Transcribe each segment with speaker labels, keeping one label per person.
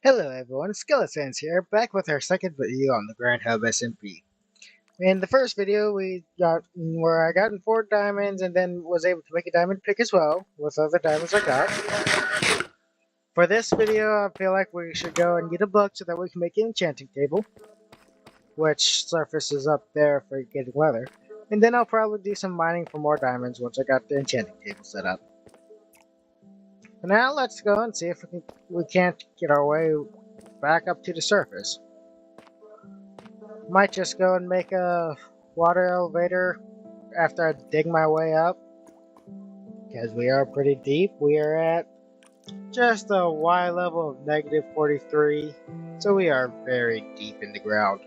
Speaker 1: Hello everyone, Skeletons here, back with our second video on the GrandHub SMP. In the first video we got where I got 4 diamonds and then was able to make a diamond pick as well with other diamonds I got. For this video I feel like we should go and get a book so that we can make an enchanting table, which surfaces up there for getting leather. And then I'll probably do some mining for more diamonds once I got the enchanting table set up. For now let's go and see if we can't get our way back up to the surface. Might just go and make a water elevator after I dig my way up, because we are pretty deep. We are at just a Y level of negative 43, so we are very deep in the ground.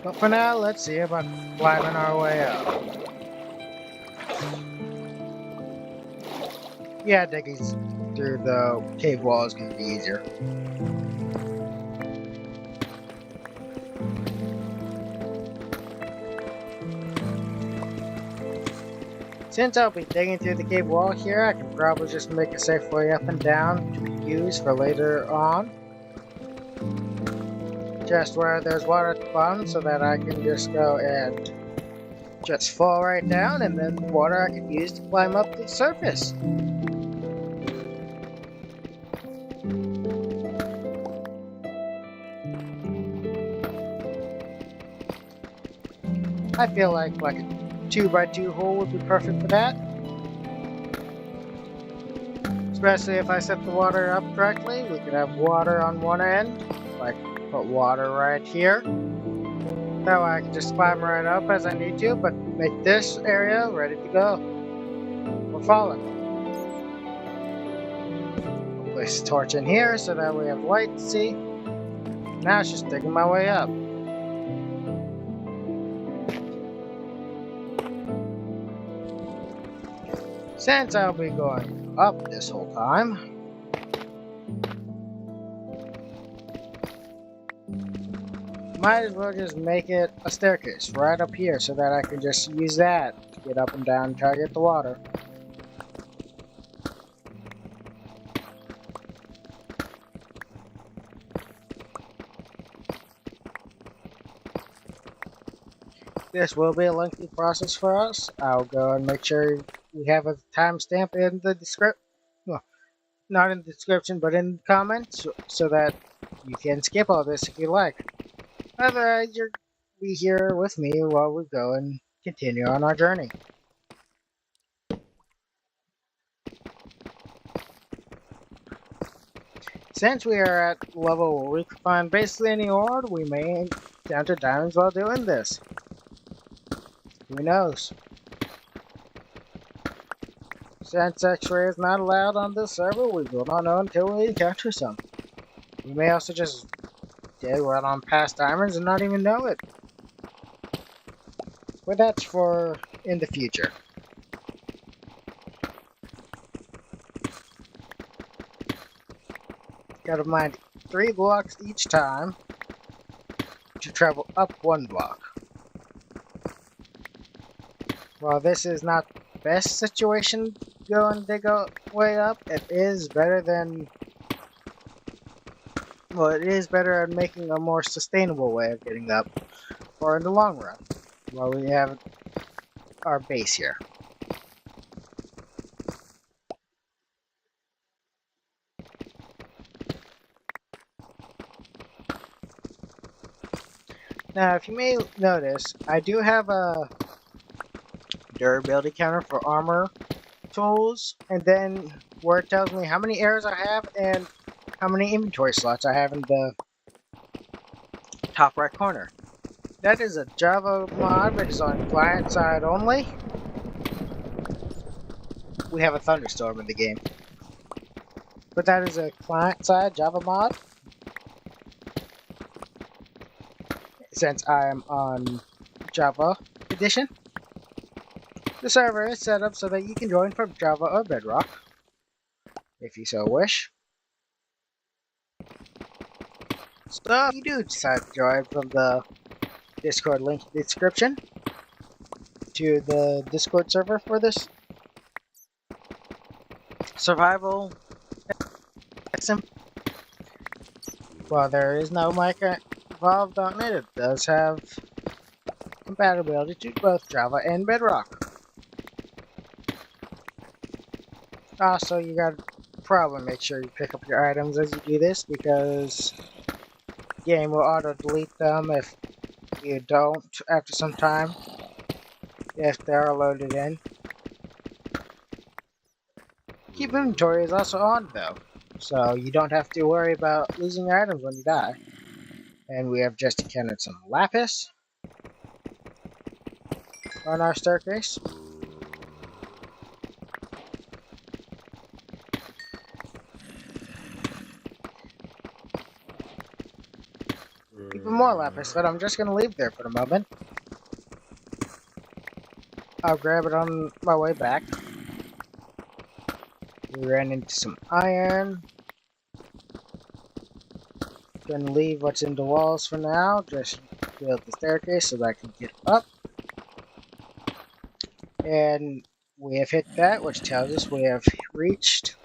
Speaker 1: But for now, let's see about climbing our way up. Yeah, digging through the cave wall is going to be easier. Since I'll be digging through the cave wall here, I can probably just make a safe way up and down to be used for later on. Just where there's water at the bottom so that I can just go and just fall right down, and then water I can use to climb up to the surface. I feel like a 2x2 hole would be perfect for that. Especially if I set the water up correctly, we could have water on one end, like put water right here. That way I can just climb right up as I need to, but make this area ready to go. We're falling. Place the torch in here so that we have light to see. Now it's just digging my way up. Since I'll be going up this whole time, might as well just make it a staircase right up here so that I can just use that to get up and down and try to get the water. This will be a lengthy process for us. I'll go and make sure we have a timestamp in the description. Well, not in the description, but in the comments, so that you can skip all this if you like. Otherwise, you'll be here with me while we go and continue on our journey. Since we are at level where we can find basically any ore, we may encounter diamonds while doing this. Who knows? Since X-ray is not allowed on this server, we will not know until we encounter some. We may also just dig right on past diamonds and not even know it. But that's for in the future. Gotta mind 3 blocks each time to travel up 1 block. While this is not the best situation to go and dig way up, it is better than... well, it is better at making a more sustainable way of getting up, or in the long run, while we have our base here. Now, if you may notice, I do have a durability counter for armor tools, and then where it tells me how many arrows I have and how many inventory slots I have in the top right corner. That is a Java mod, but it's on client side only. We have a thunderstorm in the game, but that is a client side Java mod. Since I am on Java edition, the server is set up so that you can join from Java or Bedrock, if you so wish. So if you do decide to join from the Discord link in the description to the Discord server for this survival SMP. While there is no mic involved on it, it does have compatibility to both Java and Bedrock. Also, you gotta probably make sure you pick up your items as you do this, because the game will auto-delete them if you don't after some time, if they are loaded in. Keep inventory is also on though, so you don't have to worry about losing your items when you die. And we have just encountered some lapis on our staircase. Even more lapis, but I'm just gonna leave there for the moment. I'll grab it on my way back. We ran into some iron. Gonna leave what's in the walls for now. Just build the staircase so that I can get up. And we have hit that, which tells us we have reached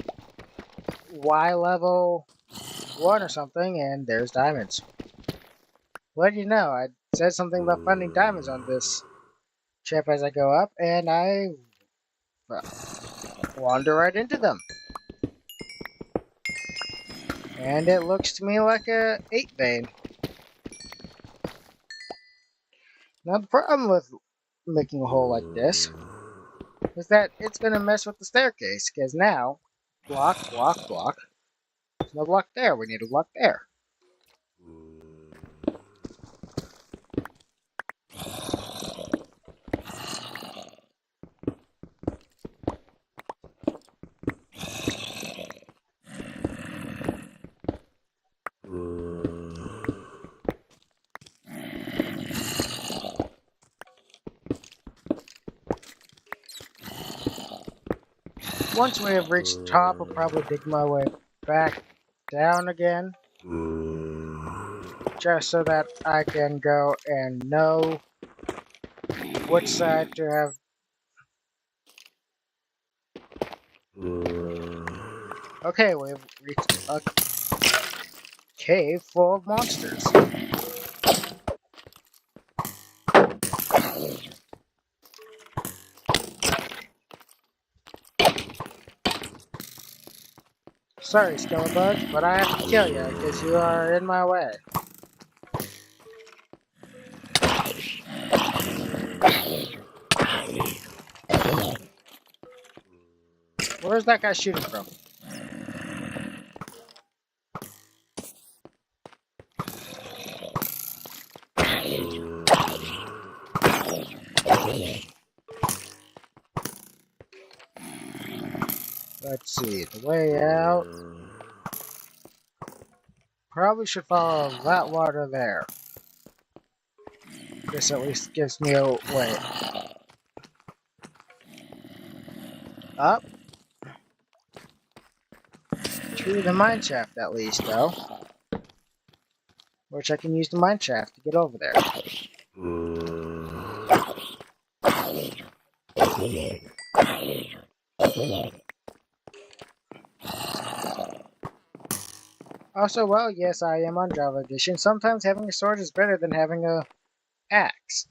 Speaker 1: Y level 1 or something, and there's diamonds. What do you know? I said something about finding diamonds on this trip as I go up, and I wander right into them. And it looks to me like a 8 vein. Now the problem with making a hole like this is that it's going to mess with the staircase, because now, block, block, block. There's no block there, we need a block there. Once we have reached the top, I'll probably dig my way back down again. Just so that I can go and know which side to have. Okay, we've reached a cave full of monsters. Sorry, Skelebugs, but I have to kill you because you are in my way. Where's that guy shooting from? Let's see, the way out. Probably should follow that water there. This at least gives me a way up to the mine shaft at least, though. Which I can use the mine shaft to get over there. Also, well, yes, I am on Java Edition. Sometimes having a sword is better than having a axe.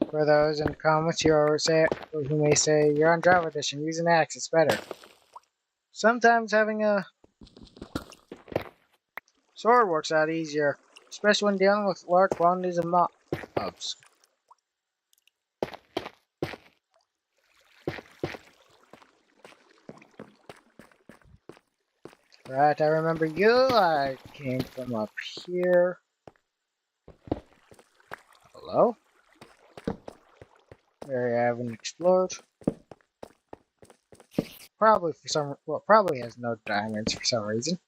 Speaker 1: For those in the comments who may say, you're on Java Edition, use an axe, it's better. Sometimes having a sword works out easier, especially when dealing with large quantities of mobs. Right, I remember you. I came from up here. Hello? Area I haven't explored. Probably probably has no diamonds for some reason.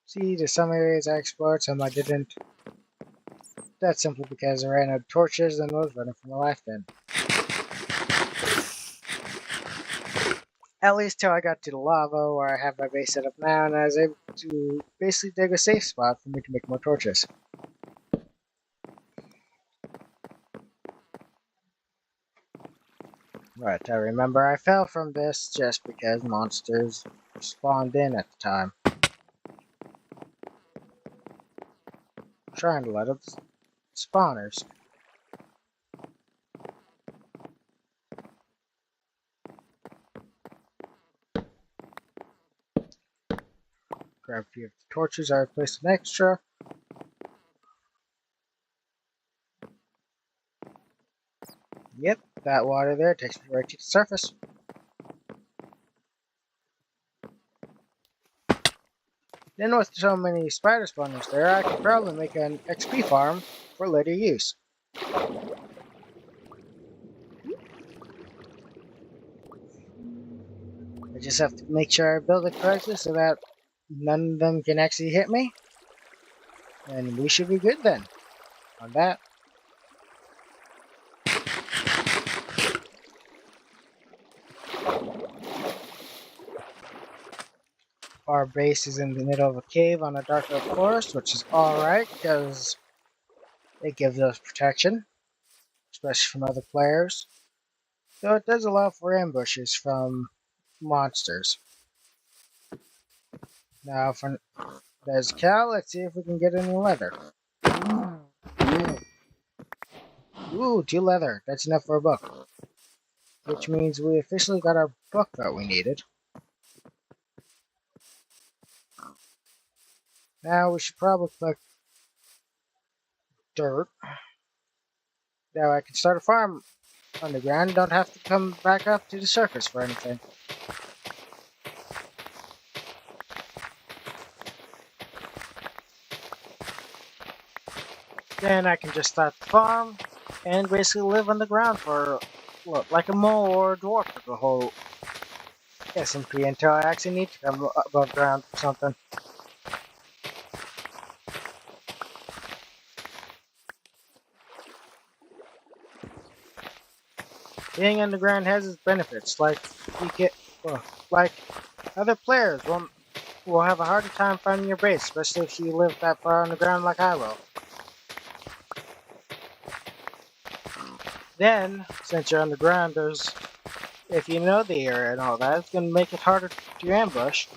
Speaker 1: See, there's some areas I explored, some I didn't. That's simply because I ran out of torches and was running from a life then. At least till I got to the lava where I have my base set up now, and I was able to basically dig a safe spot for me to make more torches. Right, I remember I fell from this just because monsters spawned in at the time. Trying to let up spawners. Grab a few of the torches, I replaced an extra. Yep, that water there takes me right to the surface. Then with so many spider spawners there, I could probably make an XP farm for later use. I just have to make sure I build it correctly so that none of them can actually hit me. And we should be good then on that. Our base is in the middle of a cave on a dark oak forest, which is alright because it gives us protection, especially from other players. Though it does allow for ambushes from monsters. Now, there's a cow. Let's see if we can get any leather. Ooh, 2 leather. That's enough for a book. Which means we officially got our book that we needed. Now we should probably collect dirt. Now I can start a farm underground. Don't have to come back up to the surface for anything. Then I can just start the farm and basically live on the ground for, what, like a mole or a dwarf for the whole SMP until I actually need to come above ground for something. Being underground has its benefits, like you get, like other players will have a harder time finding your base, especially if you live that far underground like I will. Then, since you're underground, if you know the area and all that, it's going to make it harder to ambush.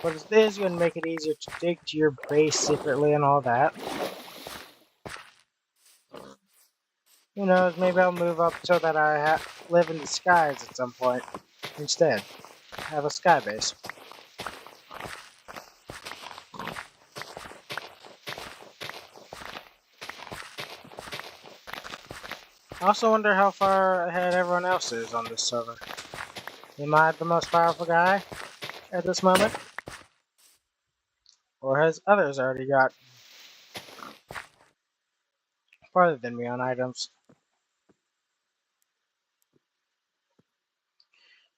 Speaker 1: But it is going to make it easier to dig to your base secretly and all that. Who knows, maybe I'll move up so that I live in the skies at some point instead. Have a sky base. I also wonder how far ahead everyone else is on this server. Am I the most powerful guy at this moment? Or has others already got farther than me on items?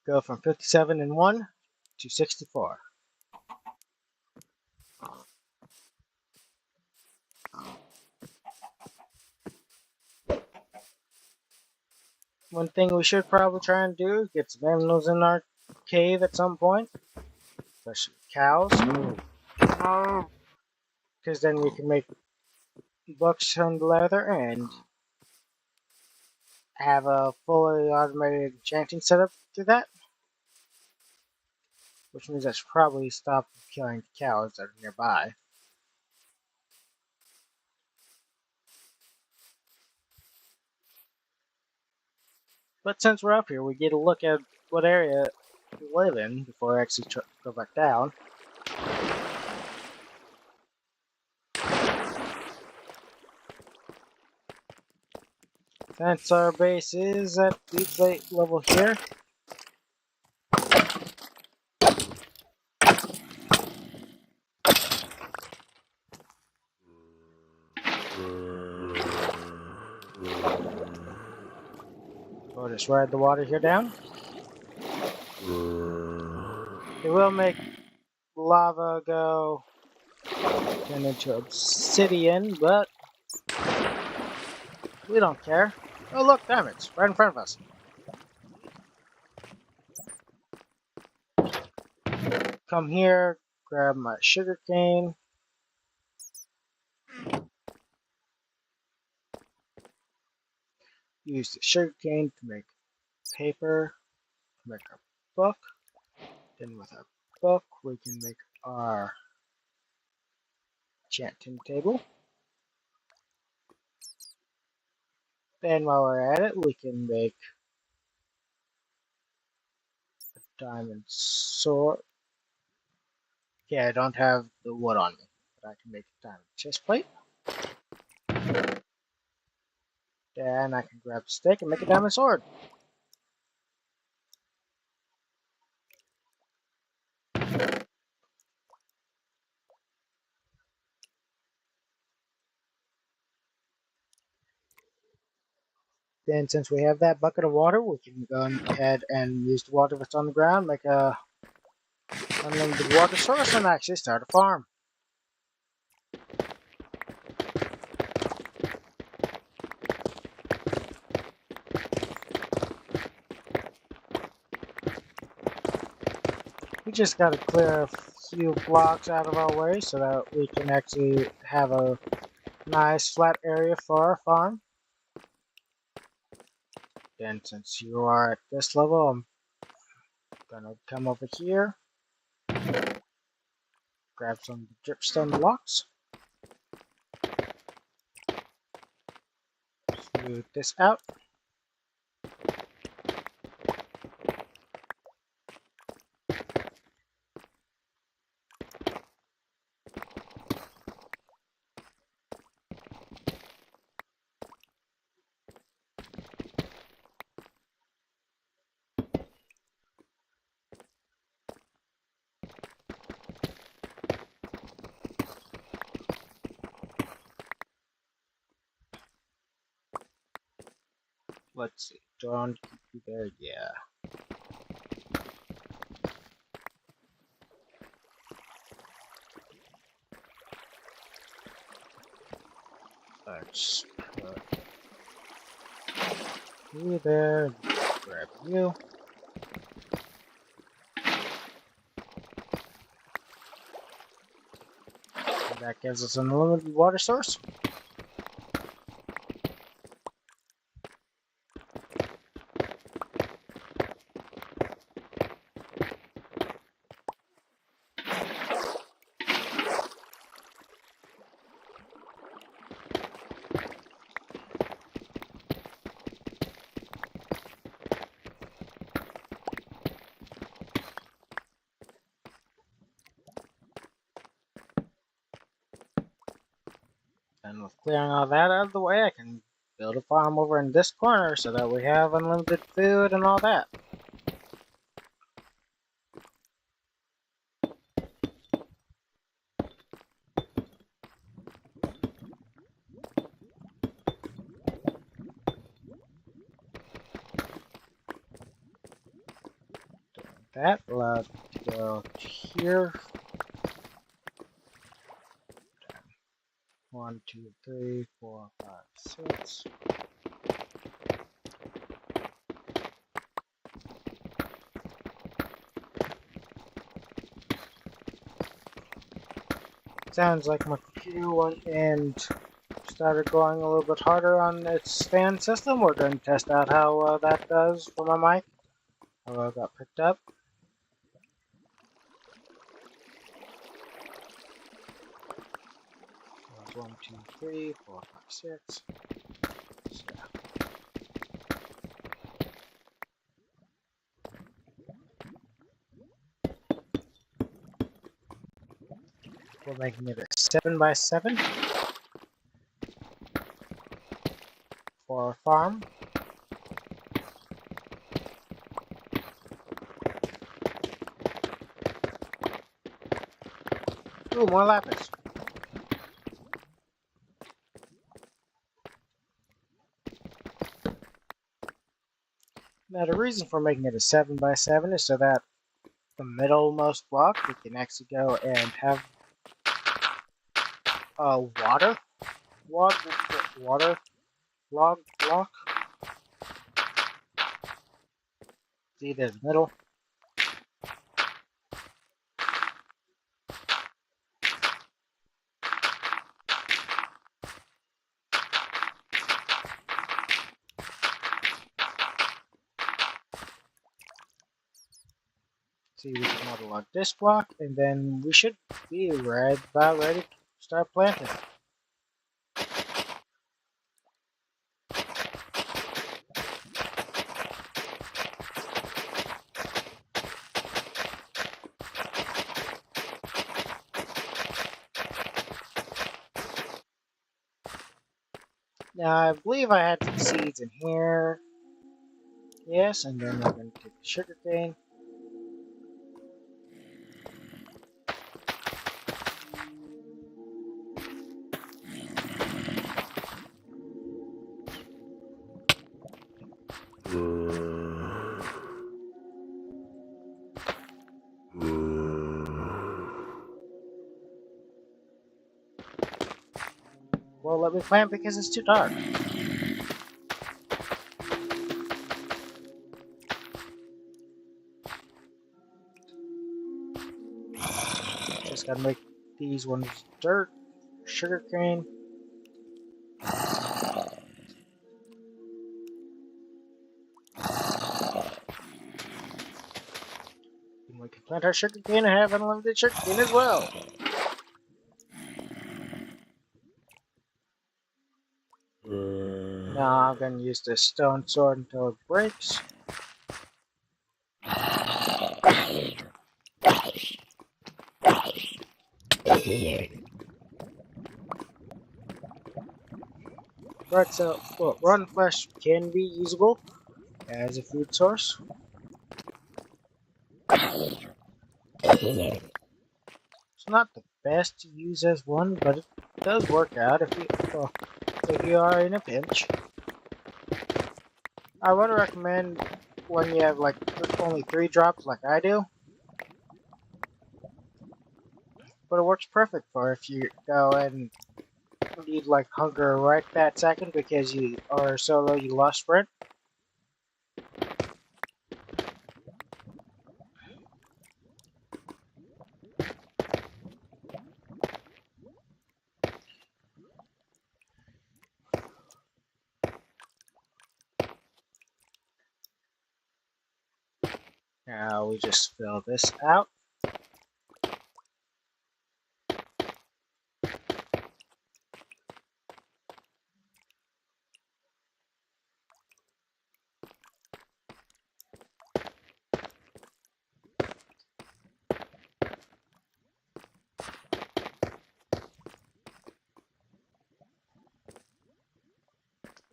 Speaker 1: Go from 57 and 1 to 64. One thing we should probably try and do is get some animals in our cave at some point. Especially cows. Because then we can make books from leather and have a fully automated enchanting setup to that. Which means I should probably stop killing cows that are nearby. But since we're up here, we get a look at what area we live in before I actually go back down. Since our base is at deep level here, we'll just ride the water here down. It will make lava go turn into obsidian, but we don't care. Oh look, diamonds, right in front of us. come here, grab my sugar cane. Use the sugar cane to make paper, to make our book. Then with our book, we can make our enchanting table. Then while we're at it, we can make a diamond sword. Yeah, I don't have the wood on me, but I can make a diamond chest plate. Then I can grab a stick and make a diamond sword. Then since we have that bucket of water, we can go ahead and use the water that's on the ground, make a unlimited water source, and actually start a farm. We just got to clear a few blocks out of our way so that we can actually have a nice flat area for our farm. Then since you are at this level, I'm gonna come over here, grab some dripstone blocks, smooth this out. Let's see, do I want to keep you there? Yeah. Let's put you there, grab you. And that gives us an unlimited water source. And with clearing all that out of the way, I can build a farm over in this corner so that we have unlimited food and all that. That allows me to go here. 1, 2, 3, 4, 5, 6. Sounds like my computer went and started going a little bit harder on its fan system. We're going to test out how that does for my mic. How well it got picked up. So 1, 2, 3, 4, 5, 6. So we're making it a 7x7 for our farm. Ooh, more lapis. Now the reason for making it a 7x7 is so that the middlemost block we can actually go and have a water log block. See, there's the middle. See, we can waterlog this block, and then we should be about ready to start planting. Now, I believe I had some seeds in here. Yes, and then I'm going to take the sugar cane. Well, let me plant because it's too dark. Just gotta make these ones dirt, sugar cane. And we can plant our sugar cane and have unlimited sugar cane as well. Now I'm gonna use this stone sword until it breaks. Right, so well, rotten flesh can be usable as a food source. It's not the best to use as one, but it does work out if you are in a pinch. I would recommend when you have like only 3 drops like I do. But it works perfect for if you go and need like hunger right that second because you are so low you lost sprint. Now we just fill this out.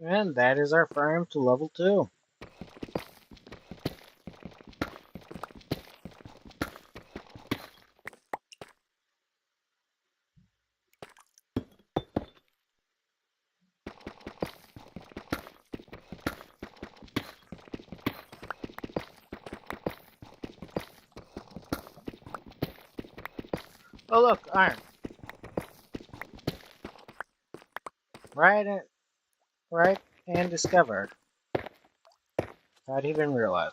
Speaker 1: And that is our farm to level 2. Oh look, iron. Right and discovered. Not even realize.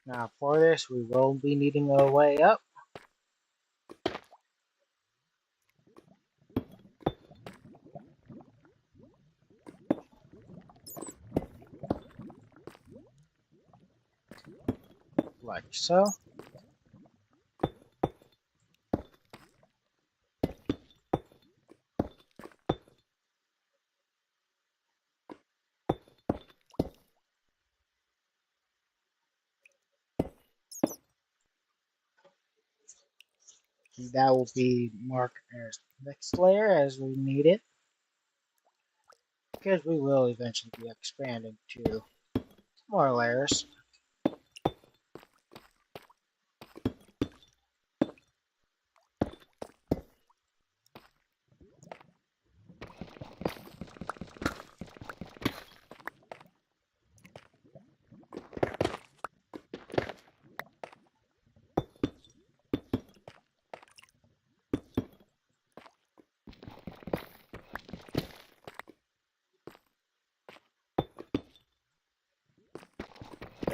Speaker 1: Now for this we will be needing a way up. Like so. That will be marked as next layer as we need it. Because we will eventually be expanding to more layers.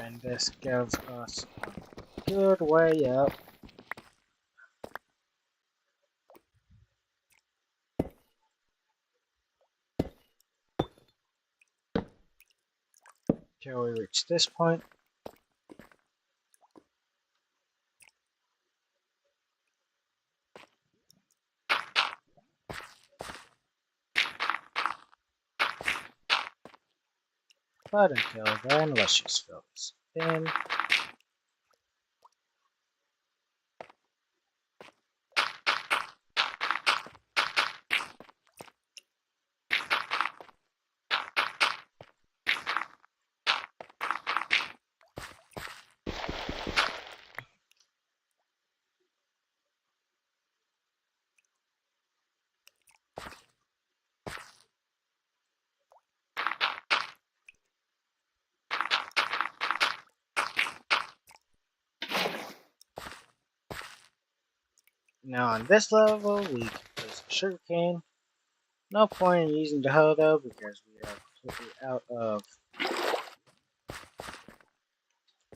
Speaker 1: And this gives us a good way up. until we reach this point. But until then, let's just fill this in. Now on this level, we can place a sugarcane. No point in using the hoe though, because we are completely out of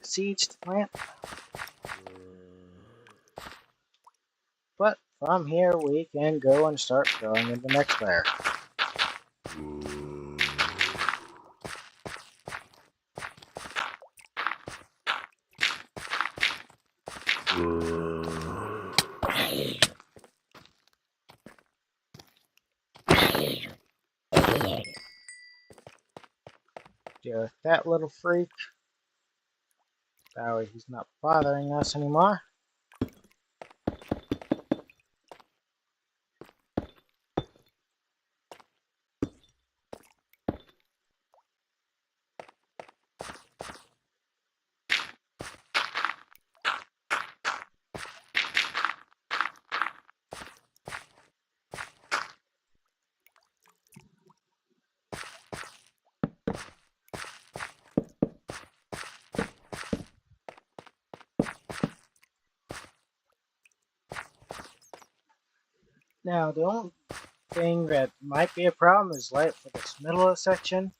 Speaker 1: seeds to plant. But from here, we can go and start going in the next layer. Deal with that little freak. That way he's not bothering us anymore. Now, the only thing that might be a problem is light for this middle of the section.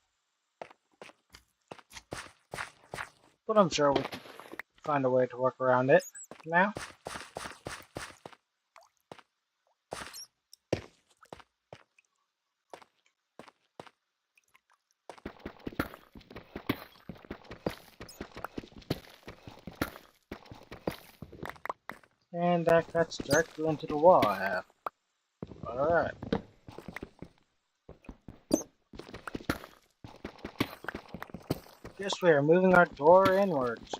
Speaker 1: But I'm sure we can find a way to work around it now. And that cuts directly into the wall I have. Alright. Guess we are moving our door inwards.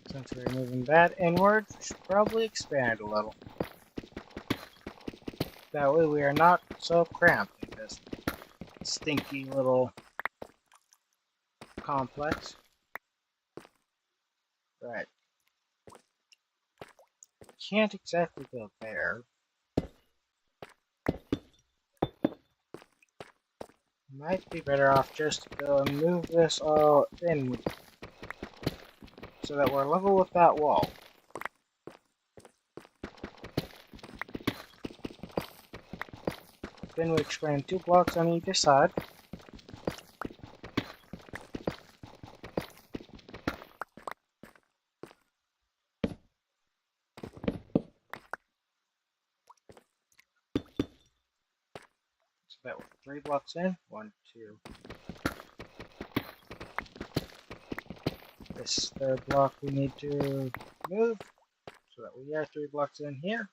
Speaker 1: Since we're moving that inwards, we should probably expand a little. That way we are not so cramped in this stinky little complex. Right. Can't exactly go there. Might be better off just to go and move this all in so that we're level with that wall. Then we expand 2 blocks on either side. So that we're 3 blocks in. 1, 2. This third block we need to move so that we are 3 blocks in here.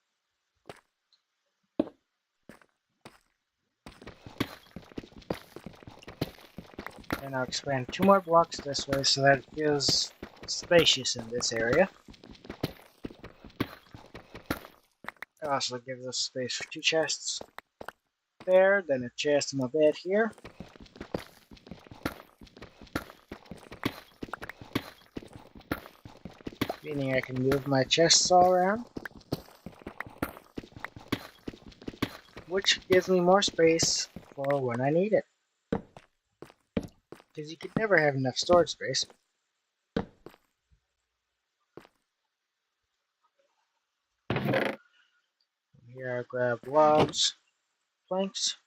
Speaker 1: And I'll expand 2 more blocks this way so that it feels spacious in this area. It also gives us space for 2 chests there, then a chest and a bed here. Meaning I can move my chests all around, which gives me more space for when I need it. Because you could never have enough storage space. Here I grab logs, planks.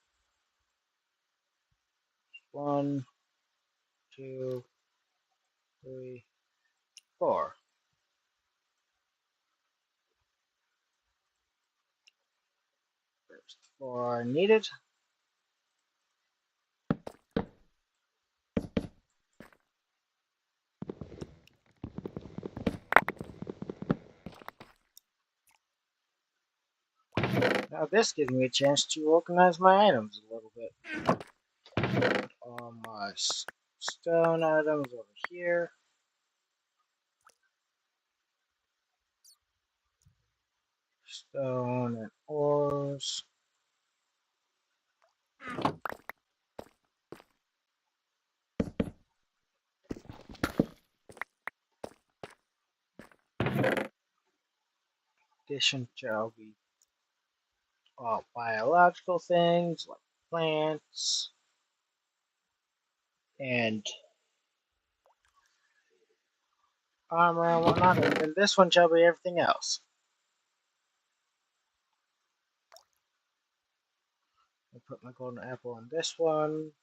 Speaker 1: 1, 2, 3, 4. First 4 needed. Now this gives me a chance to organize my items a little bit. All my stone items over here. Stone and ores. Addition shall be all biological things like plants and armor and whatnot, and then this one shall be everything else. I'll put my golden apple on this one.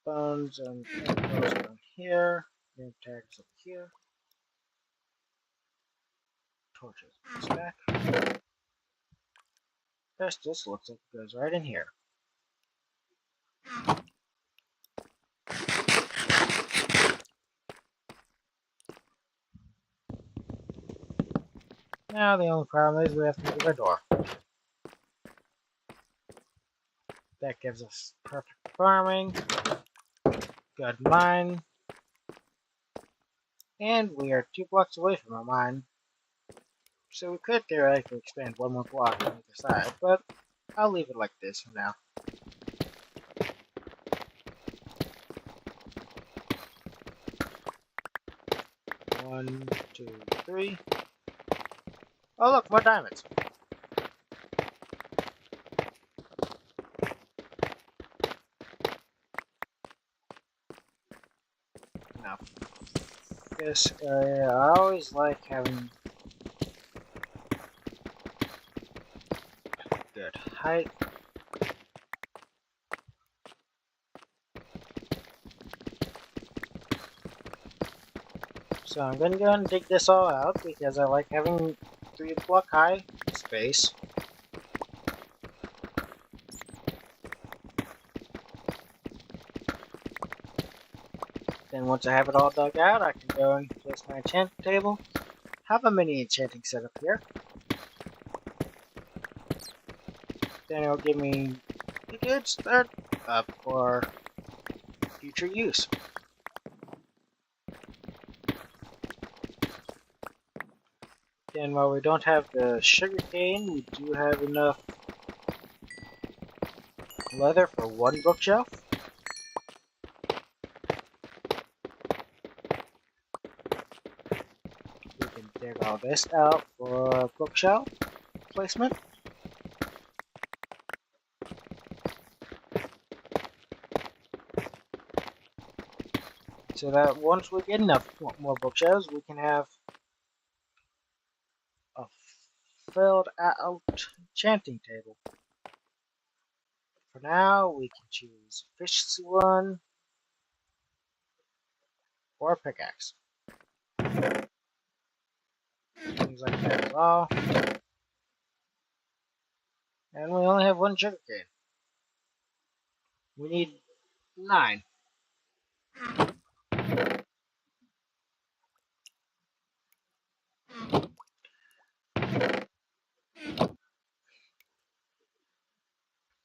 Speaker 1: Bones and those down here. Name tags up here. Torches stack. This looks like it goes right in here. Now the only problem is we have to move our door. That gives us perfect farming, good mine, and we are 2 blocks away from a mine. So we could theoretically expand 1 more block on either side, but I'll leave it like this for now. One, 2, 3. Oh look, more diamonds. Now, this area, I always like having good height. So I'm going to go and dig this all out because I like having 3 block high space. Then once I have it all dug out, I can go and place my enchanting table. Have a mini enchanting setup here. Then it'll give me a good start up for future use. Then while we don't have the sugarcane, we do have enough leather for 1 bookshelf. We can dig all this out for bookshelf placement. So that once we get enough more bookshelves, we can have a filled out enchanting table. For now, we can choose efficiency 1 or pickaxe. Things like that as well. And we only have 1 sugarcane. We need 9.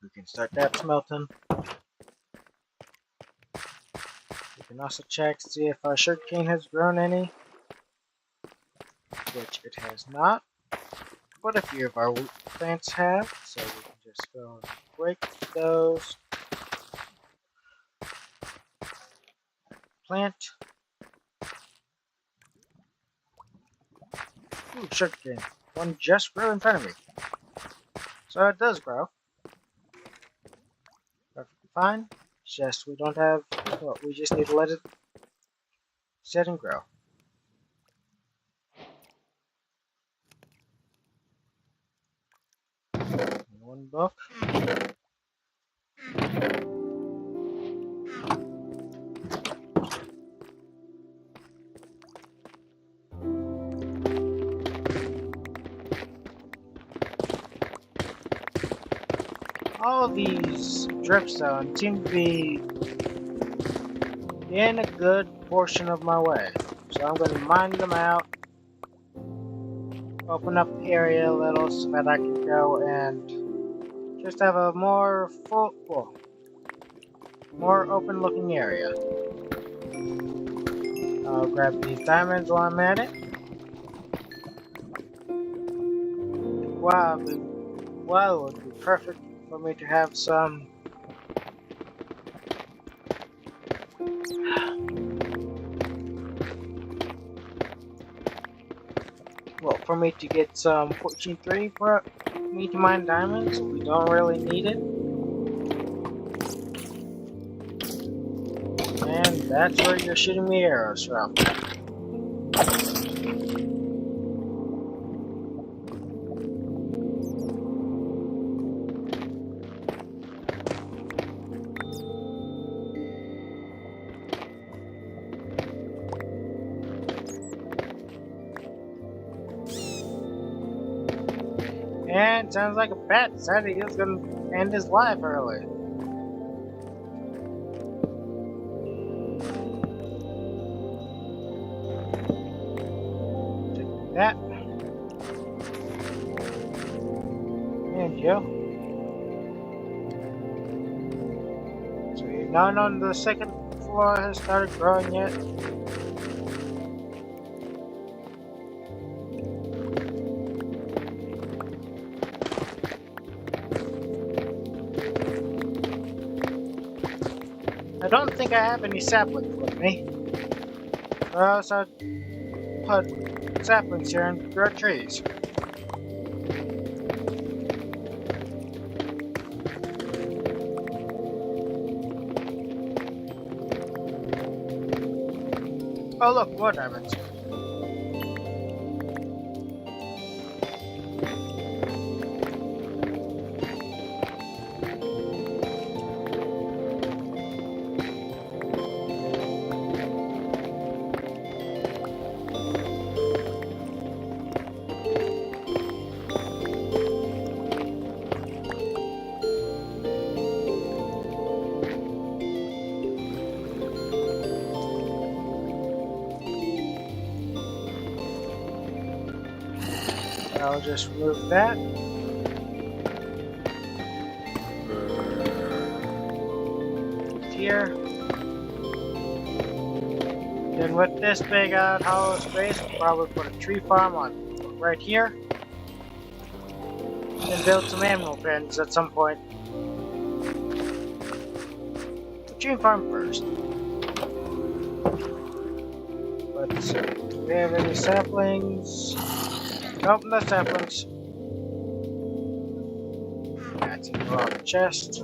Speaker 1: We can start that smelting. We can also check to see if our sugarcane has grown any, which it has not. But a few of our wheat plants have, so we can just go and break those. Plant. Ooh, sugarcane. One just grew in front of me. So it does grow. Perfectly fine. It's just we don't have, well, we just need to let it set and grow. And 1 book. all of these dripstones seem to be in a good portion of my way. So I'm going to mine them out, open up the area a little so that I can go and just have a more more open looking area. I'll grab these diamonds while I'm at it. Wow, it would be perfect for me to have some. Well, for me to get some 14.3 for me to mine diamonds, we don't really need it. And that's where you're shooting me arrows from. And sounds like a bat decided he was going to end his life early. Take that. And you. So none on the second floor has started growing yet. I don't think I have any saplings with me. Or else I'd put saplings here and grow trees. Oh look, more diamonds. I'll just remove that. Here. Then with this big hollow space, we'll probably put a tree farm on right here. And build some animal pens at some point. The tree farm first. Let's see. Do we have any saplings? Nope, no saplings. That's in the wrong chest.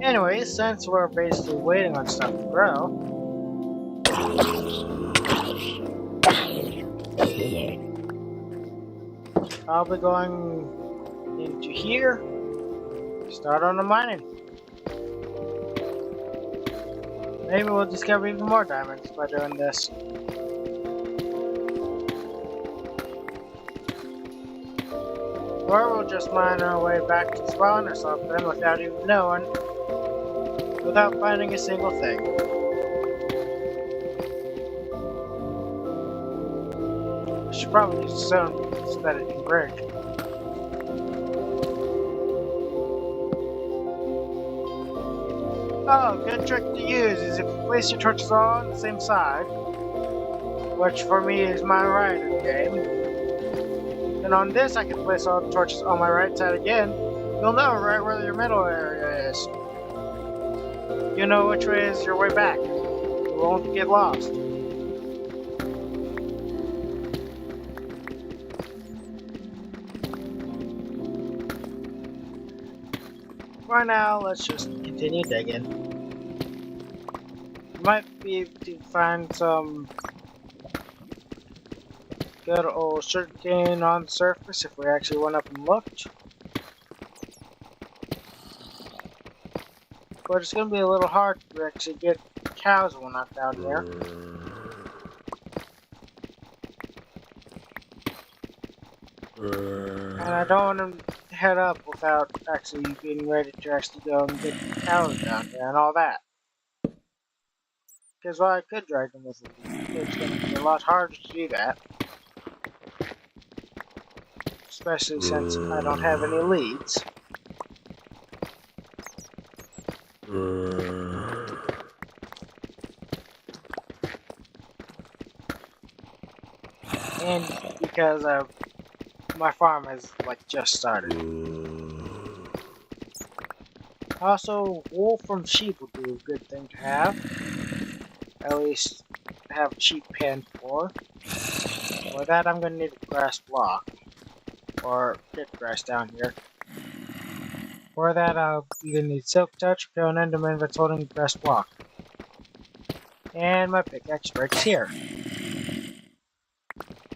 Speaker 1: Anyways, since we're basically waiting on stuff to grow, I'll be going into here, start on the mining. Maybe we'll discover even more diamonds by doing this. Or we'll just mine our way back to spawn or something without even knowing, without finding a single thing. I should probably use stone so that it can break. Oh, good trick to use is if you place your torches all on the same side, which for me is my right in the game. And on this I can place all the torches on my right side again. You'll know right where your middle area is. You know which way is your way back. You won't get lost. For now, let's just continue digging. Might be able to find some good old sugarcane on the surface if we actually went up and looked. But it's going to be a little hard to actually get cows when I'm down here. And I don't want to head up without actually being ready to actually go and get the cows down here and all that. Because while I could drag them with a lead, it's going to be a lot harder to do that. Especially since I don't have any leads. And because my farm has like just started. Also, wool from sheep would be a good thing to have. At least have a sheep pen for. For that, I'm going to need a grass block. Or get grass down here. For that, I'll either need silk touch or an enderman that's holding a grass block. And my pickaxe breaks here.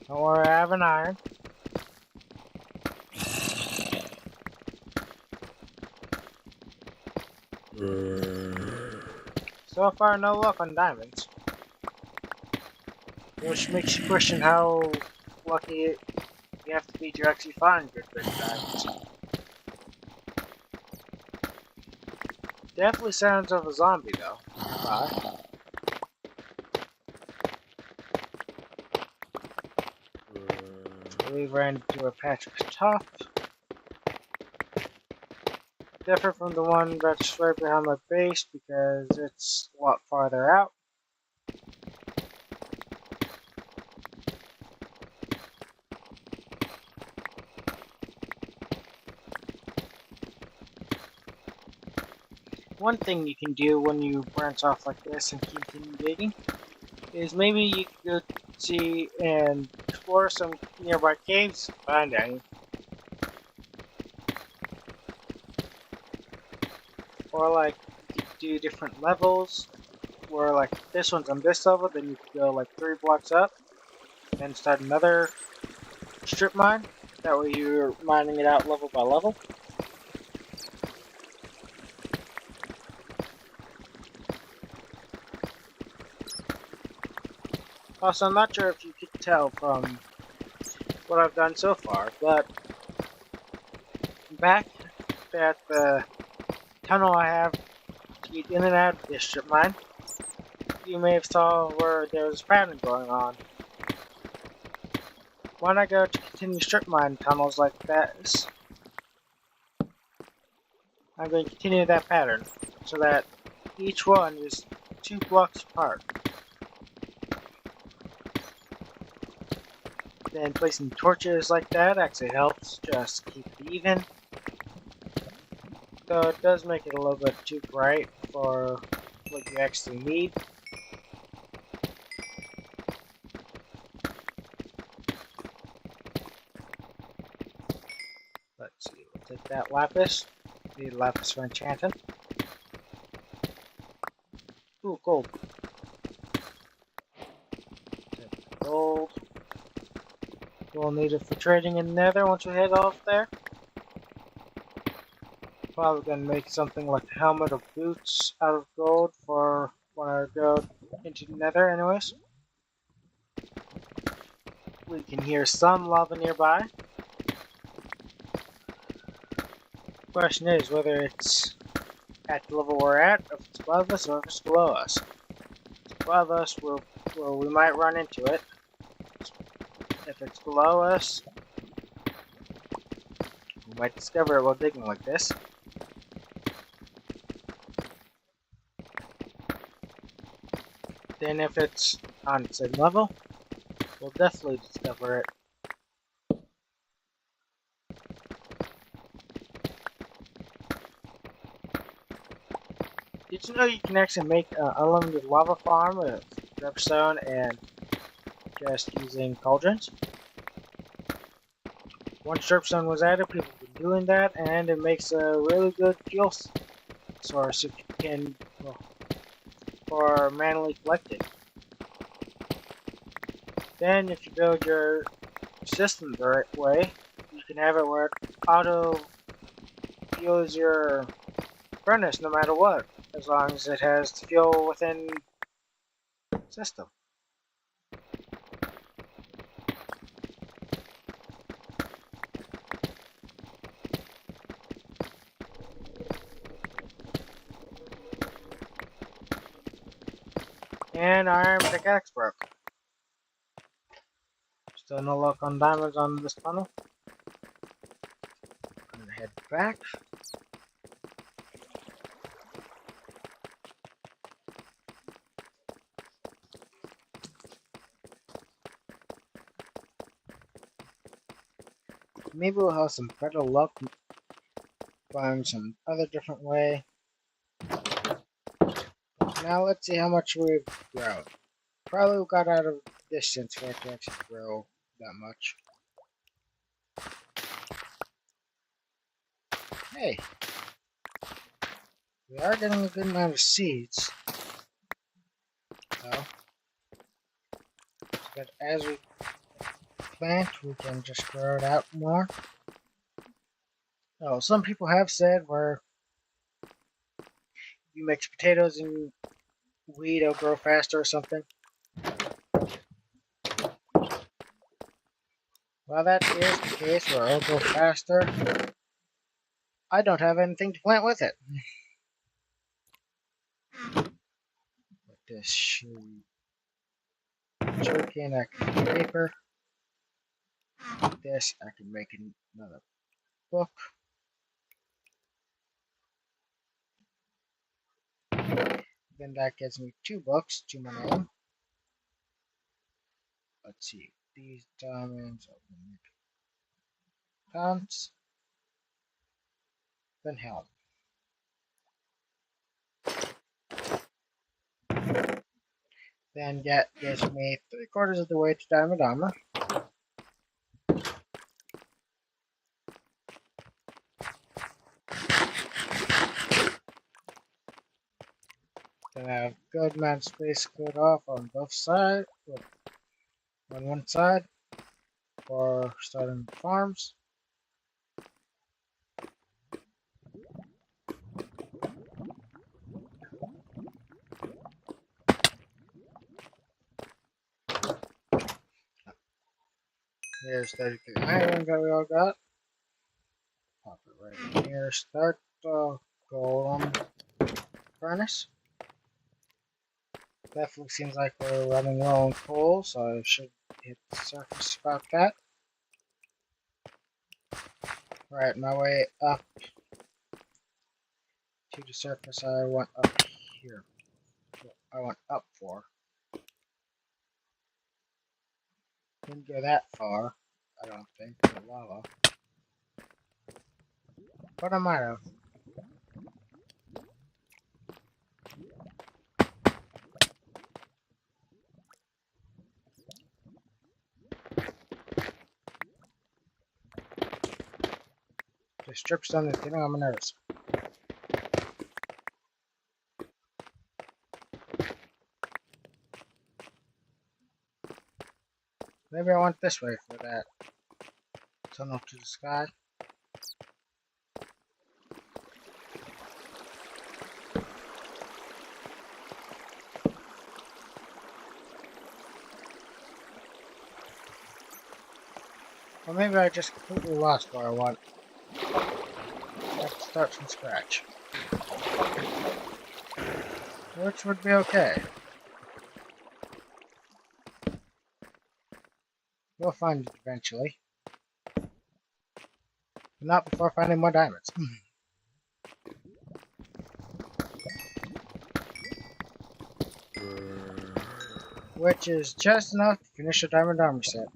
Speaker 1: Don't worry, I have an iron. So far, no luck on diamonds. Which makes you question how lucky you have to be to actually find good diamonds. Definitely sounds of a zombie though. Nearby. I believe I ran into a patch of tuff. Different from the one that's right behind my base because it's a lot farther out. One thing you can do when you branch off like this and continue digging is maybe you could go see and explore some nearby caves, find any. Or like you could do different levels, where like this one's on this level, then you could go like 3 blocks up, and start another strip mine. That way you're mining it out level by level. Also, I'm not sure if you could tell from what I've done so far, but back at the tunnel I have to get in and out of this strip mine, you may have saw where there's a pattern going on. When I go to continue strip mine tunnels like this, I'm going to continue that pattern so that each one is 2 blocks apart. Then placing torches like that actually helps just keep it even. Though it does make it a little bit too bright for what you actually need. Let's see, we'll take that lapis. Need lapis for enchanting. Ooh, gold. Take the gold. We'll need it for trading in nether once we head off there. Probably gonna make something like a helmet or boots out of gold for when I go into nether anyways. We can hear some lava nearby. Question is whether it's at the level we're at, if it's above us, or if it's below us. If it's above us, we might run into it. If it's below us, we might discover it while digging like this. Then if it's on the same level, we'll definitely discover it. Did you know you can actually make an unlimited lava farm with dripstone and just using cauldrons? Once dripstone was added, people have been doing that, and it makes a really good fuel source if you can, well, for manually collecting. Then, if you build your system the right way, you can have it where it auto fuels your furnace no matter what. as long as it has fuel within the system. And iron pickaxe broke. Still no luck on diamonds on this tunnel. I'm gonna head back. Maybe we'll have some better luck, find some other different way. Now let's see how much we've grown. Probably got out of distance for it to actually grow that much. Hey, we are getting a good amount of seeds, though. But as we plant, we can just grow it out more. Oh, some people have said where you mix potatoes and wheat, it'll grow faster or something. Well, that is the case where it'll grow faster. I don't have anything to plant with it. With this sugarcane, I can make paper. With this, I can make another book. Then that gives me 2 books to my name. Let's see. These diamonds open pounds. Then helm. Then gives me 3/4 of the way to diamond armor. Then I have good amount of space cleared off on both sides. On one side for starting farms. Here's 33 iron that we all got. Pop it right in here. Start the golem furnace. Definitely seems like we're running low on coal, so I should hit the surface about that. Right, my way up to the surface, I went up here. I went up for. Didn't go that far, I don't think, the lava. But I might have. This dripstone is getting on my nerves. Maybe I went this way for that tunnel to the sky. Or maybe I just completely lost where I want. I have to start from scratch. Which would be okay. We'll find it eventually. But not before finding more diamonds. Which is just enough to finish a diamond armor set.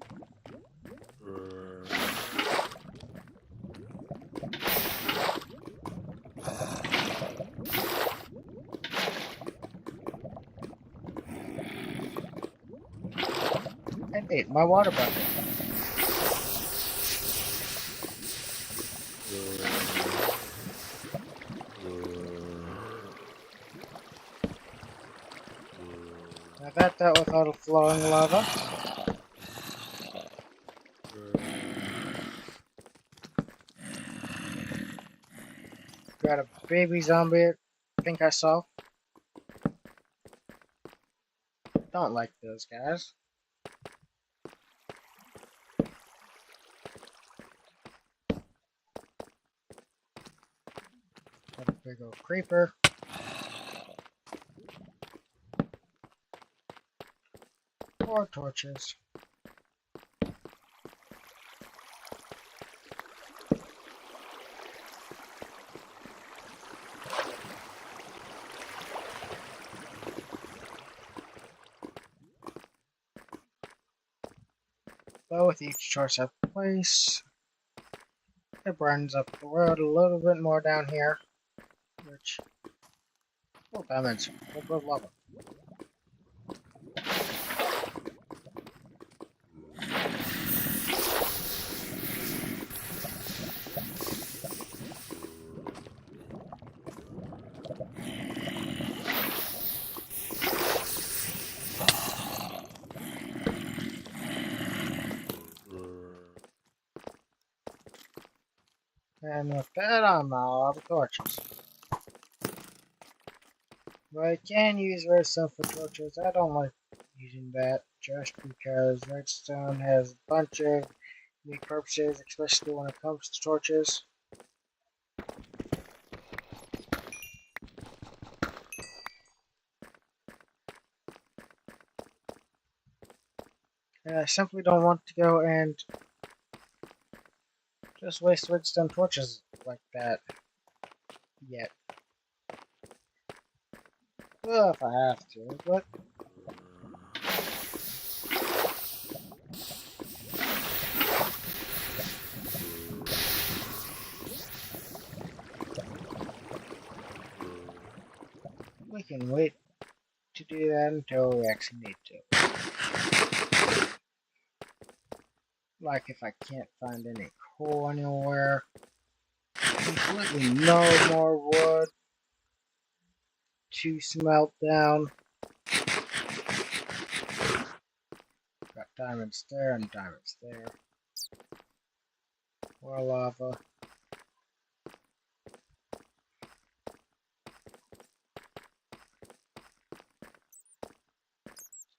Speaker 1: And ate my water bucket. Now that dealt with all the flowing lava. Got a baby zombie think I saw. Don't like those guys. Got a big old creeper. More torches. But with each torch I place, it brightens up the road a little bit more down here. Which, oh, diamonds. What lava? And with that, I'm out of torches. But I can use redstone for torches. I don't like using that just because redstone has a bunch of unique purposes, especially when it comes to torches. And I simply don't want to go and just waste redstone torches like that yet. Well, if I have to, but we can wait to do that until we actually need to. Like if I can't find any coal anywhere, completely no more wood to smelt down. Got diamonds there and diamonds there. More lava.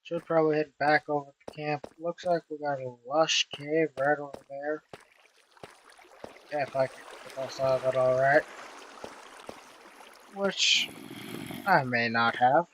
Speaker 1: Should probably head back over to camp. Looks like we got a lush cave right over there. Yeah, if I saw that alright. Which I may not have.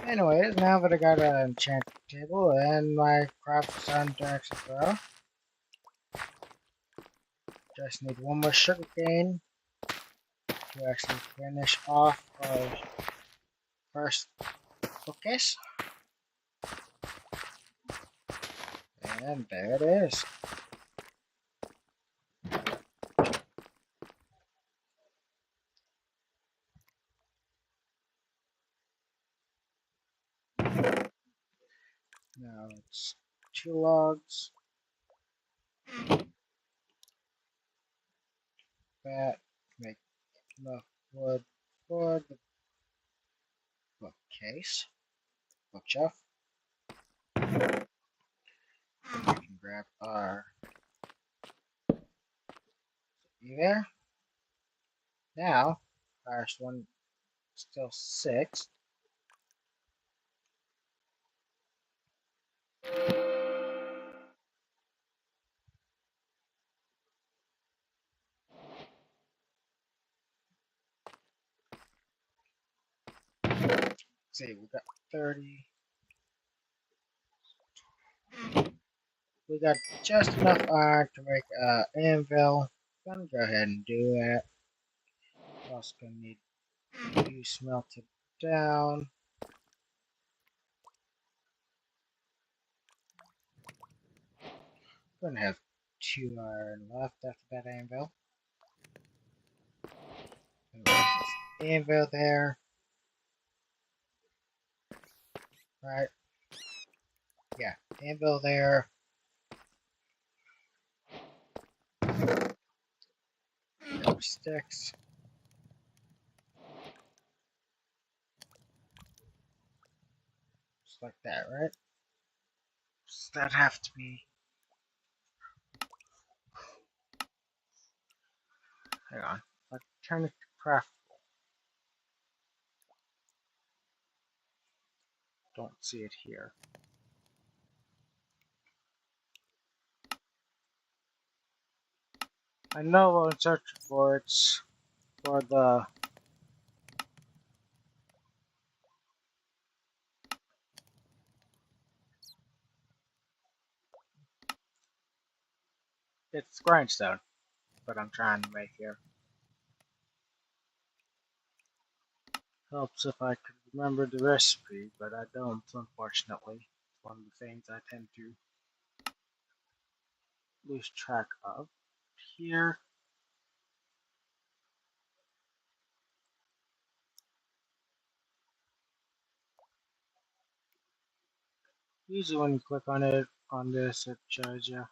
Speaker 1: Anyways, now that I got an enchanted table and my crops are starting to actually grow, just need one more sugar cane to actually finish off our first bookcase. And there it is. Now it's 2 logs. That make enough wood for the bookcase. Bookshelf. And we can grab our there. Now, first one still 6. See, we got 30. We got just enough iron to make an anvil. Gonna go ahead and do that. Also gonna need to smelt it down. Gonna have 2 iron left after that anvil. Anvil there. Right. Yeah, anvil there. sticks. Just like that, right? Does that have to be? Hang on. Let's turn it to craft. Don't see it here. I know what I'm searching for. It's for the it's grindstone, but I'm trying to make here. Helps if I could remember the recipe, but I don't, unfortunately. It's one of the things I tend to lose track of. Here, usually when you click on it, on this, it shows you.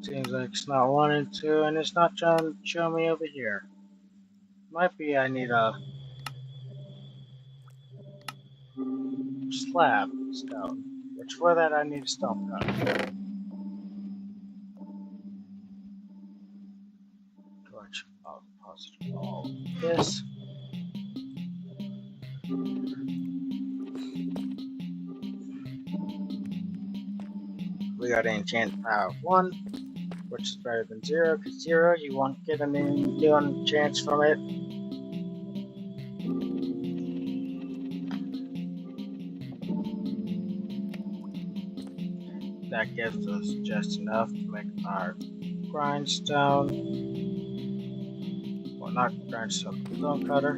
Speaker 1: Seems like it's not wanting to, and it's not trying to show me over here. Might be I need a slab stone, which for that I need a stone cut. Torch, positive all this. We got an enchant power of 1, which is better than 0, because 0 you won't get any chance from it. That gives us just enough to make our grindstone. Well, not grindstone, stone cutter.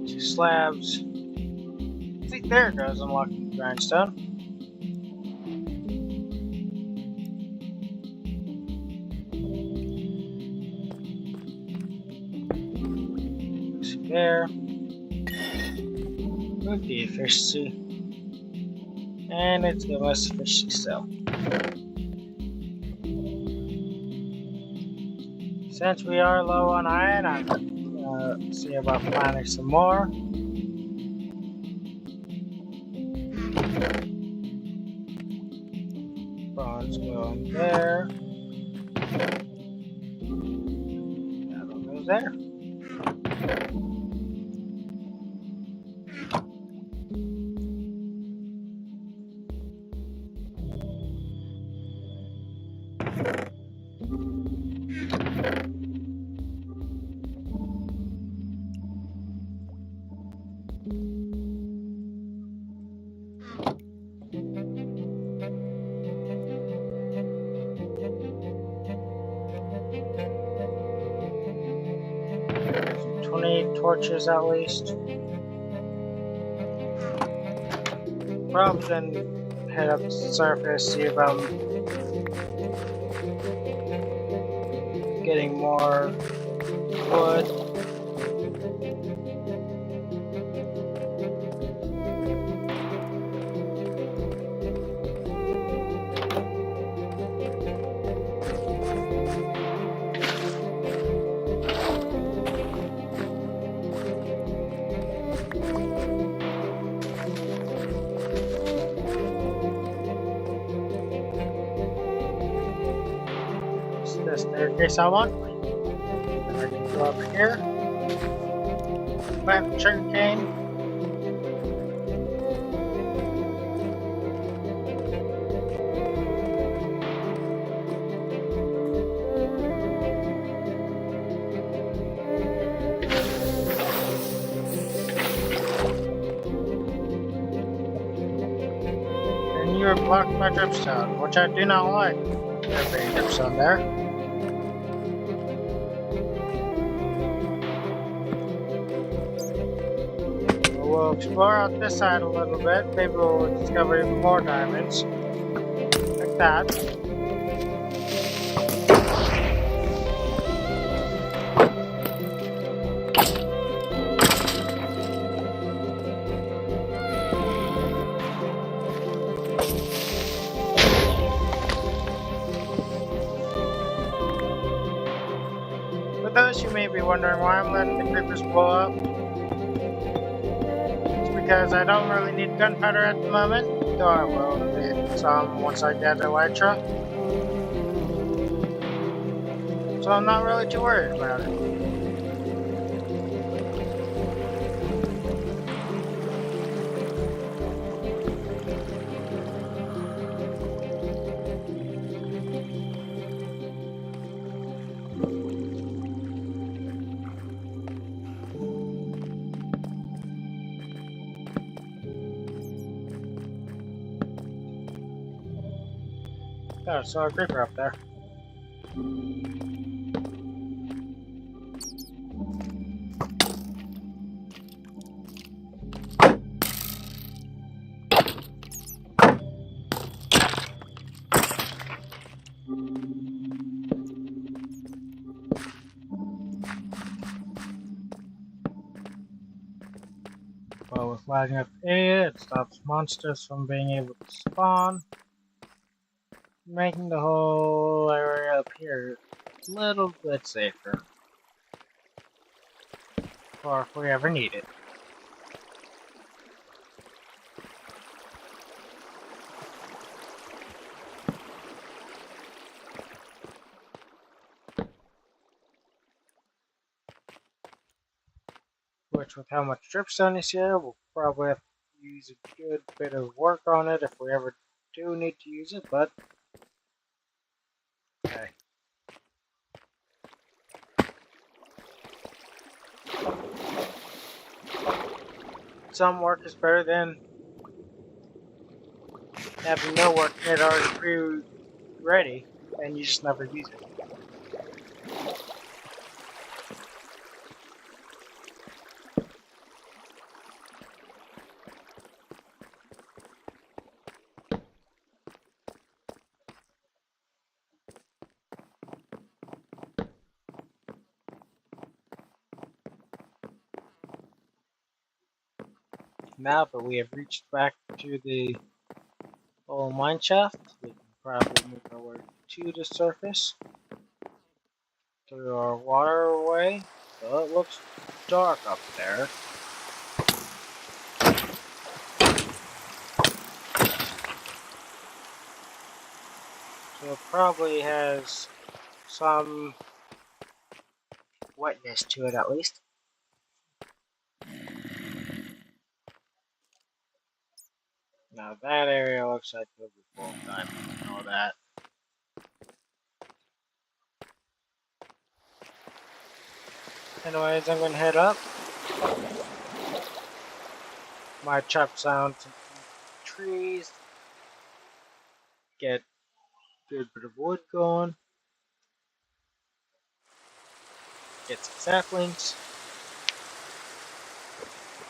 Speaker 1: Two slabs. See, there it goes, unlocking the grindstone. There. Move the efficiency. And it's giving us efficiency still. Since we are low on iron, I'm gonna see about planting some more. Bronze going there. That one goes there. Torches at least. Probably then head up to the surface, see if I'm getting more wood. The staircase I want. Then I can go up here, plant the sugar cane. And you are blocked by dripstone, which I do not like. There's a dripstone there. we'll explore out this side a little bit. Maybe we'll discover even more diamonds. Like that. For those who may be wondering why I'm letting the creepers blow up, it's because I don't really need gunpowder at the moment, though I will need some once I get Elytra. So I'm not really too worried about it. Oh, so a creeper up there. Well, with flagging up A, it stops monsters from being able to spawn, making the whole area up here a little bit safer. Or if we ever need it. Which, with how much dripstone is here, we'll probably have to use a good bit of work on it if we ever do need to use it, but hey. Some work is better than having no work and it already pre-ready and you just never use it. Now that we have reached back to the old mine shaft, we can probably move our way to the surface through our waterway. So it looks dark up there. So it probably has some wetness to it at least. Now that area looks like it'll be full of diamonds and all that. Anyways, I'm gonna head up. Might chop down some trees. Get a good bit of wood going. Get some saplings.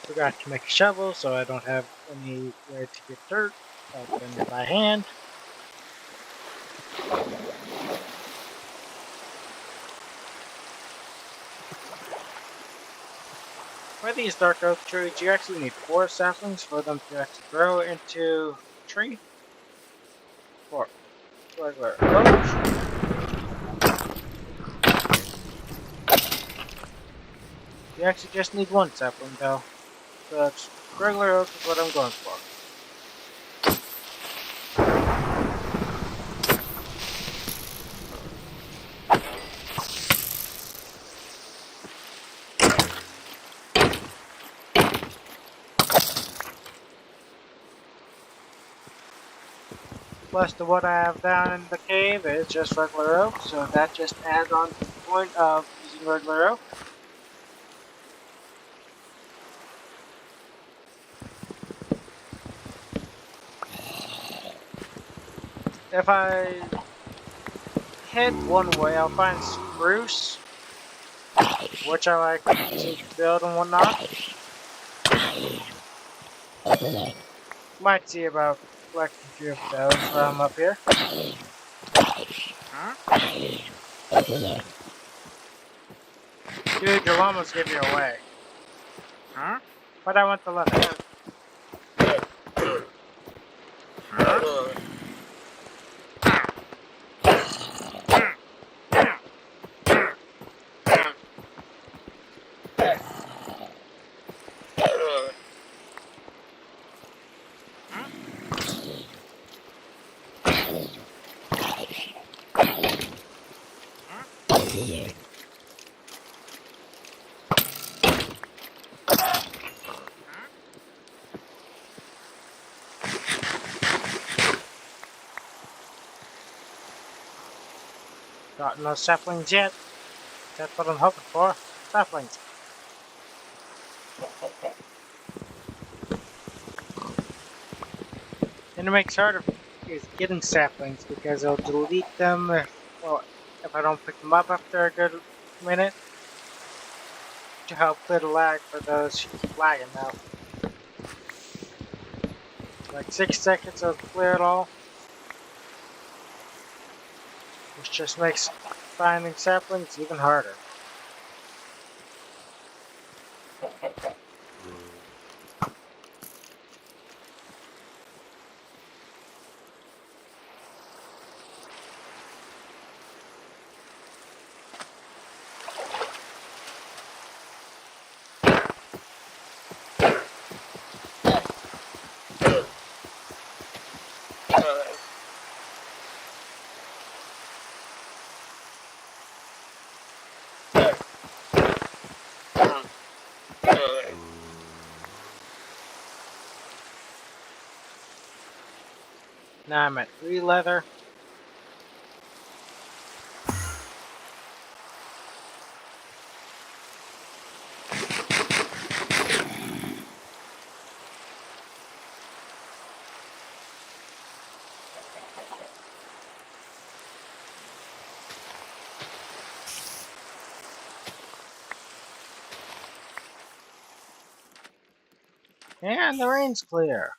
Speaker 1: Forgot to make a shovel, so I don't have anywhere to get dirt. I'll bend it by hand. For these dark oak trees, you actually need 4 saplings for them to actually grow into a tree. 4 regular oak. You actually just need 1 sapling though. So it's regular oak is what I'm going for. Plus the wood I have down in the cave is just regular oak, so that just adds on to the point of using regular oak. If I head one way, I'll find spruce, which I like to build and whatnot. Might see about collecting a few of those from up here. Huh? Dude, you'll almost give you away. Huh? But I want the leather. Huh? Got no saplings yet. That's what I'm hoping for. Saplings. And it makes harder is getting saplings because it'll delete them if I don't pick them up after a good minute to help clear the lag for those who keep lagging now. Like 6 seconds will clear it all. Which just makes finding saplings even harder. Now I'm at 3 leather. And the rain's clear.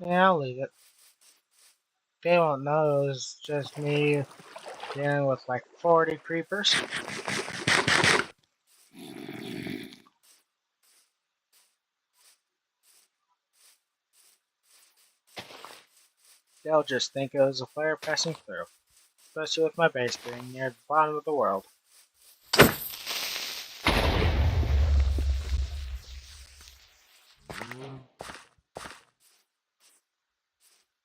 Speaker 1: Yeah, I'll leave it. They won't know it's just me dealing with like 40 creepers. They'll just think it was a flare passing through, especially with my base being near the bottom of the world.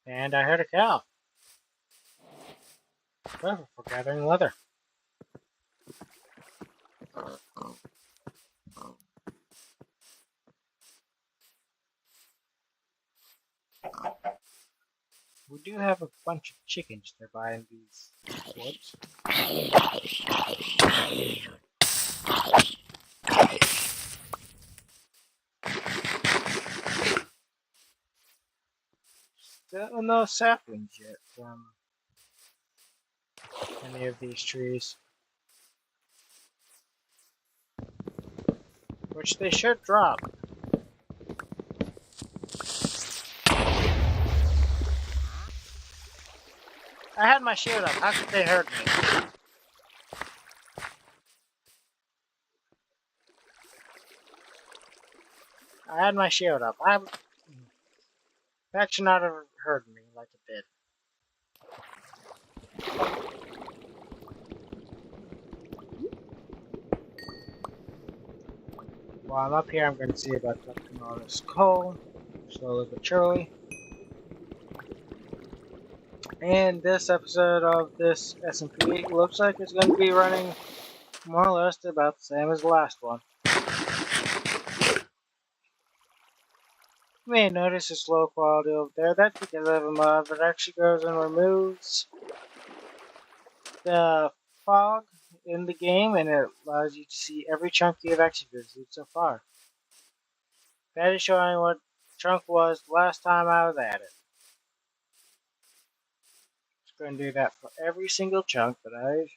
Speaker 1: And I heard a cow. Perfect for gathering leather. We do have a bunch of chickens nearby in these woods. Still no saplings yet from any of these trees. Which they should drop. I had my shield up. How could they hurt me? I had my shield up. That should not have hurt me like it did. While I'm up here, I'm going to see about collecting all this coal, slowly but surely. And this episode of this SMP looks like it's going to be running more or less about the same as the last one. You may notice it's low quality over there. That's because I have a mod that actually goes and removes the fog in the game, and it allows you to see every chunk you've actually visited so far. That is showing what chunk was the last time I was at it. Just going to do that for every single chunk that I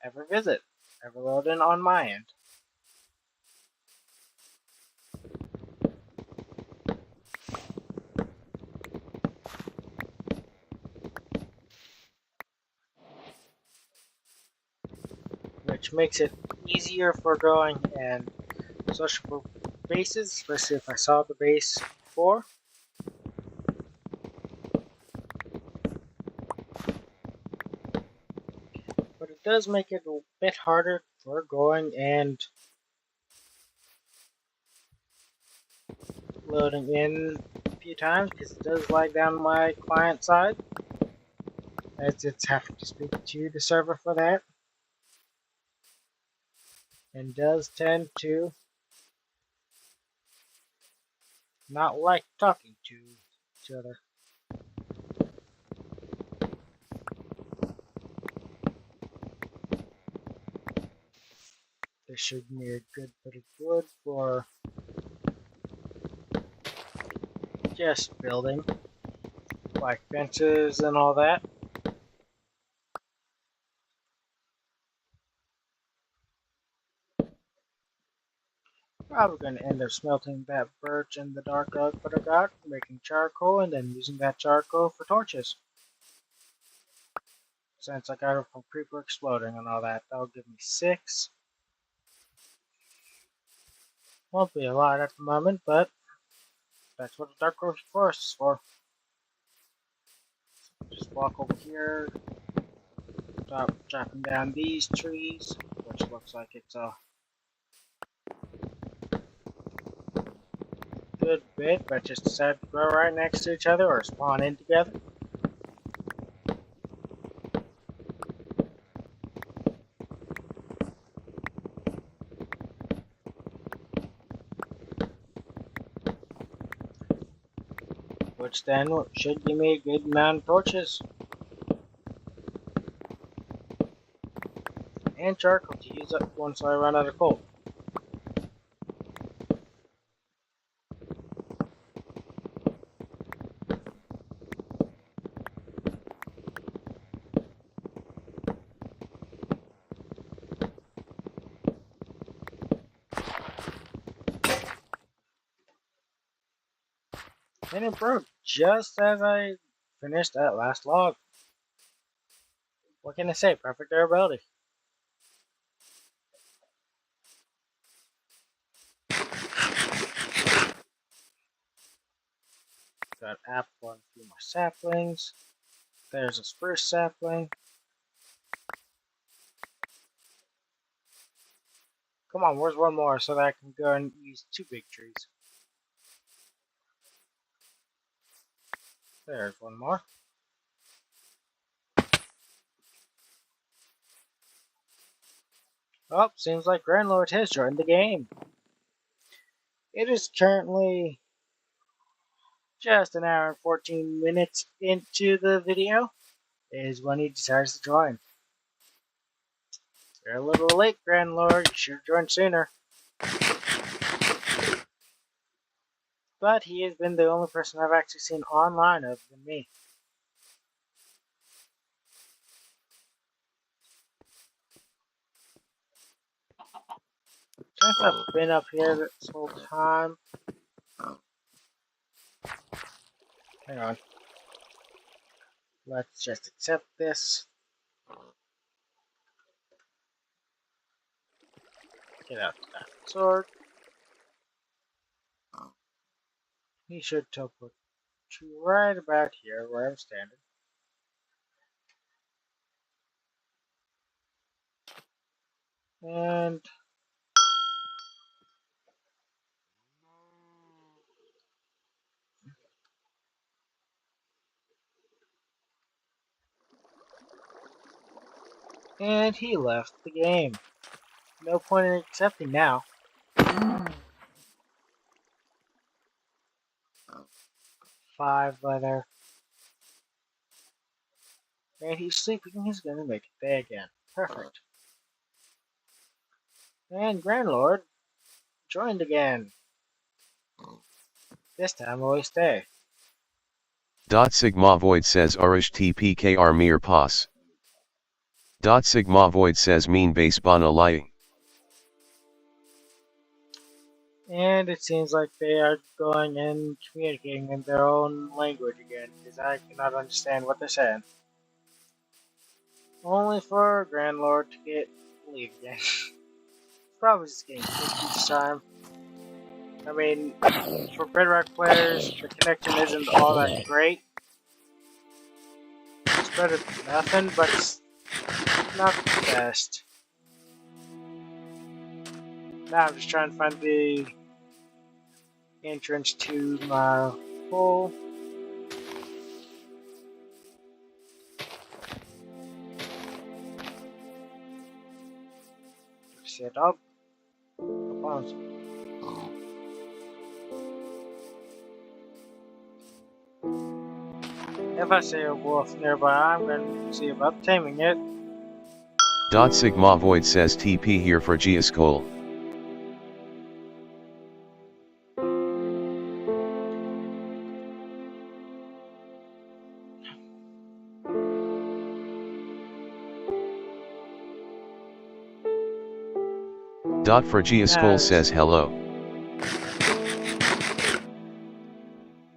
Speaker 1: ever visit, ever load in on my end. Which makes it easier for going and social bases, especially if I saw the base before. But it does make it a bit harder for going and loading in a few times because it does lag down my client side, as it's having to speak to the server for that, and does tend to not like talking to each other. There should be a good bit of wood for just building, like fences and all that. Probably going to end up smelting that birch and the dark oak that I got, making charcoal, and then using that charcoal for torches. Since I got it from creeper exploding and all that, that'll give me 6. Won't be a lot at the moment, but that's what the dark growth forest is for. Just walk over here, stop chopping down these trees, which looks like it's a good bit, but just decided to grow right next to each other or spawn in together. Which then should give me a good amount of torches. And charcoal to use up once I run out of coal. And it broke just as I finished that last log. What can I say? Perfect durability. Got apple and a few more saplings. There's a spruce sapling. Come on, where's one more so that I can go and use 2 big trees? There's one more. Oh, seems like Grandlord has joined the game. It is currently just an hour and 14 minutes into the video, is when he decides to join. You're a little late, Grandlord. You should have joined sooner. But he has been the only person I've actually seen online other than me. Since I've been up here this whole time. Hang on. Let's just accept this. Get out that sword. He should teleport to right about here where I'm standing. And he left the game. No point in accepting now. 5 leather. And he's sleeping, he's gonna make it day again. Perfect. And Grandlord joined again. This time will he stay.
Speaker 2: Sigma Void says Urish TPKR Mir Pas. Sigma Void says Mean Base Bana Lying.
Speaker 1: And it seems like they are going and communicating in their own language again, because I cannot understand what they're saying. Only for Grandlord to get leave again. Probably just getting kicked each time. I mean, for Bedrock players, the connection isn't all that great. It's better than nothing, but it's not the best. Now I'm just trying to find the entrance to my hole. Set up. If I see a wolf nearby, I'm going to see about taming it.
Speaker 2: Sigma Void says TP here for Geoskol. For Geoskol says hello.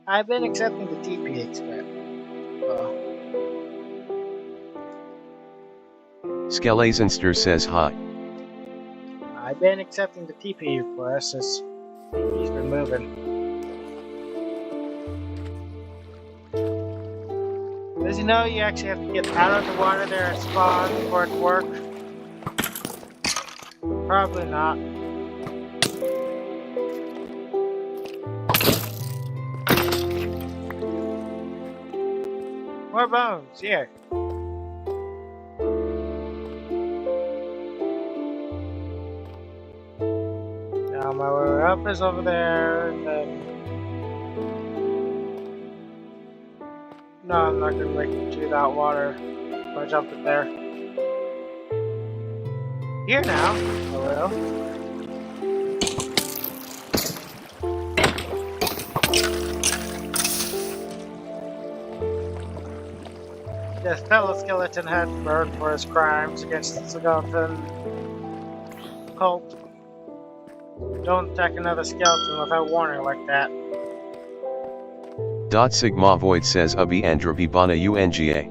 Speaker 1: I've been accepting the TP expect.
Speaker 2: Skelezenster says hi.
Speaker 1: I've been accepting the TP request as he's been moving. Does he know you actually have to get out of the water there at spawn for it to work? Probably not. More bones, here. Now my way up is over there, and then... No, I'm not gonna make it to that water if I jump in there. Here now, I will. This fellow skeleton had burned for his crimes against the skeleton cult. Don't attack another skeleton without warning like that.
Speaker 2: Sigma Void says Ubi Androbi Bana Unga.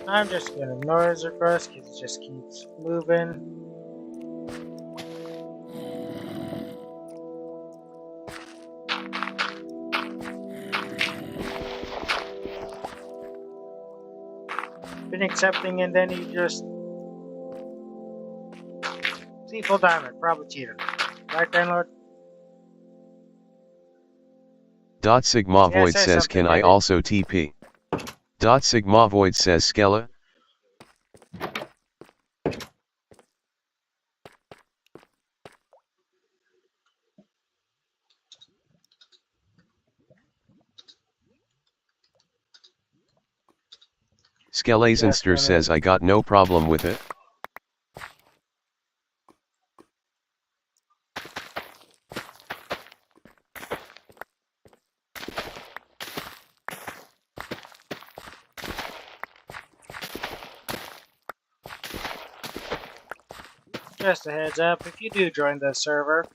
Speaker 1: I'm just gonna ignore his request because it just keeps moving. Been accepting, and then he just see full diamond, probably cheated. Right, Grandlord?
Speaker 2: Sigma Void says can I also TP? Sigma Void says Skella. Skelezenster says I got no problem with it.
Speaker 1: Just a heads up, if you do join the server,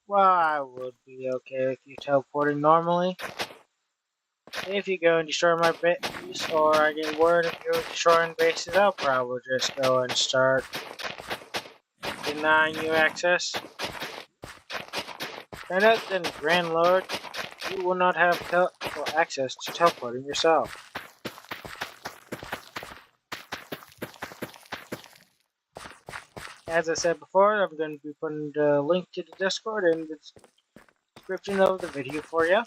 Speaker 1: well, I would be okay with you teleporting normally. If you go and destroy my base, or I get word if you're destroying bases, I'll probably just go and start denying you access. And other than Grandlord, you will not have access to teleporting yourself. As I said before, I'm going to be putting the link to the Discord in the description of the video for you.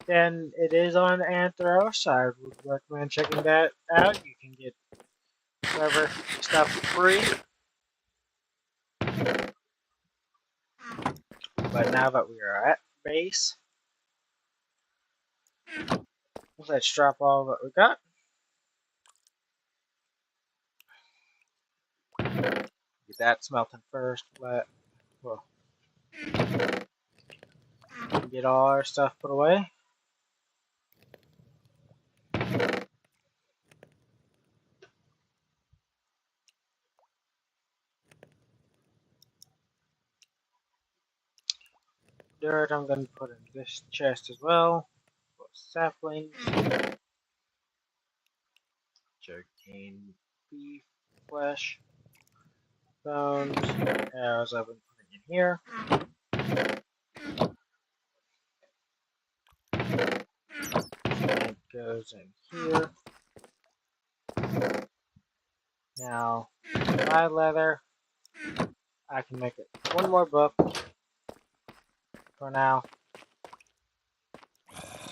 Speaker 1: then it is on Anthros. I would recommend checking that out. You can get server stuff free. But now that we are at base, let's drop all that we got. Get that smelting first, but well, get all our stuff put away. Dirt I'm going to put in this chest as well. Put saplings, sugarcane, beef, flesh, bones, arrows I've been putting in here. And goes in here. Now, my leather, I can make it one more book for now.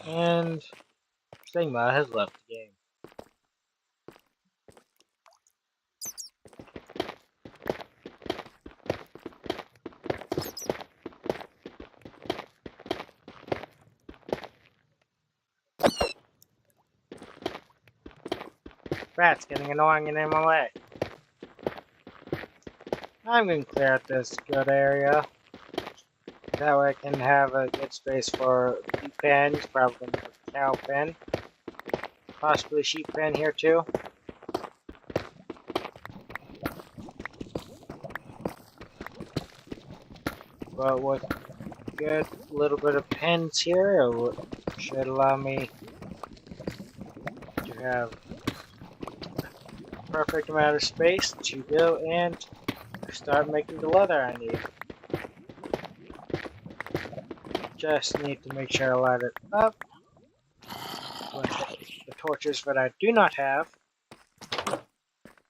Speaker 1: And Sigma has left the game. Rat's getting annoying and in my way. I'm going to clear out this good area. That way I can have a good space for sheep pens, probably going to put cow pen. Possibly sheep pen here too. But with a good little bit of pens here, it should allow me to have perfect amount of space to go and start making the leather I need. Just need to make sure I light it up with the torches that I do not have.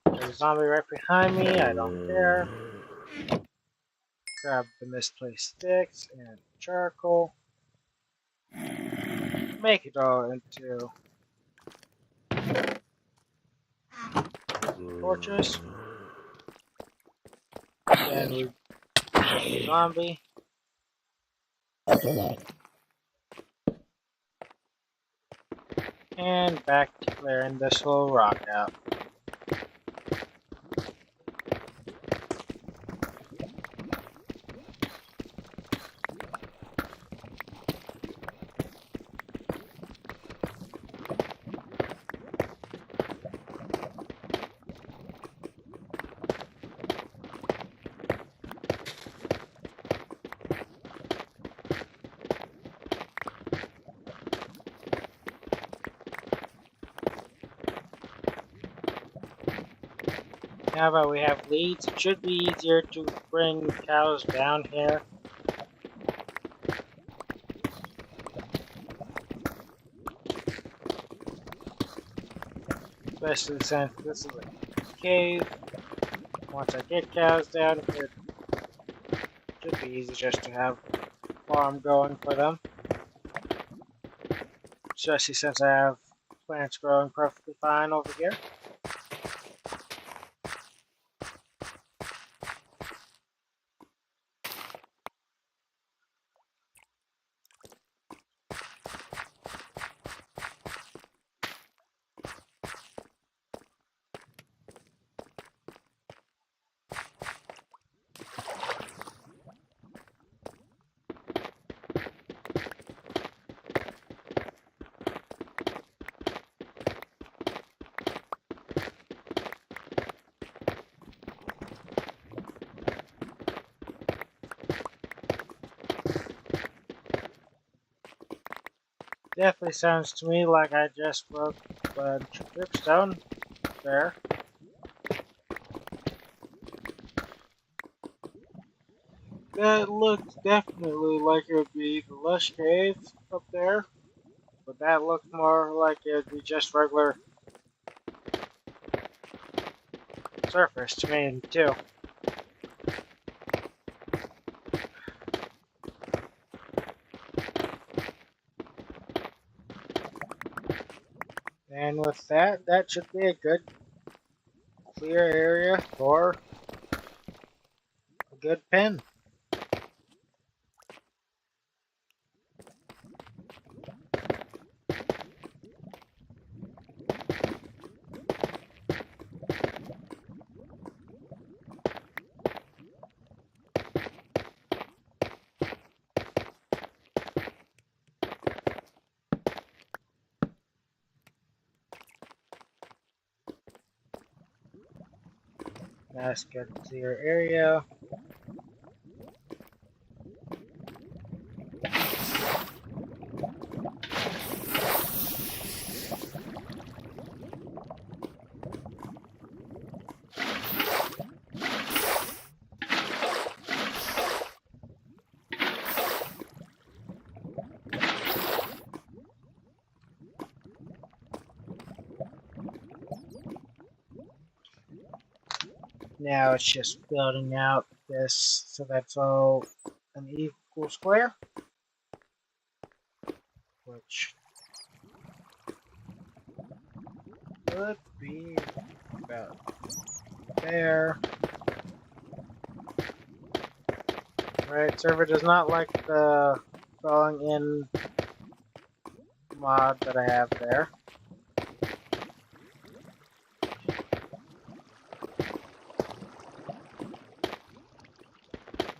Speaker 1: There's a zombie right behind me, I don't care. Grab the misplaced sticks and charcoal. Make it all into torches. Then we zombie. And back to clearing this whole rock out. Now that we have leads, it should be easier to bring cows down here. Especially since this is a cave. Once I get cows down here, it should be easy just to have a farm going for them. Especially since I have plants growing perfectly fine over here. Definitely sounds to me like I just broke a dripstone there. That looks definitely like it would be the lush cave up there, but that looks more like it would be just regular surface to me too. And with that, that should be a good clear area for a good pen. Nice, good clear area. Now it's just building out this so that's all an equal square, which would be about there. Right, server does not like the filling in mod that I have there.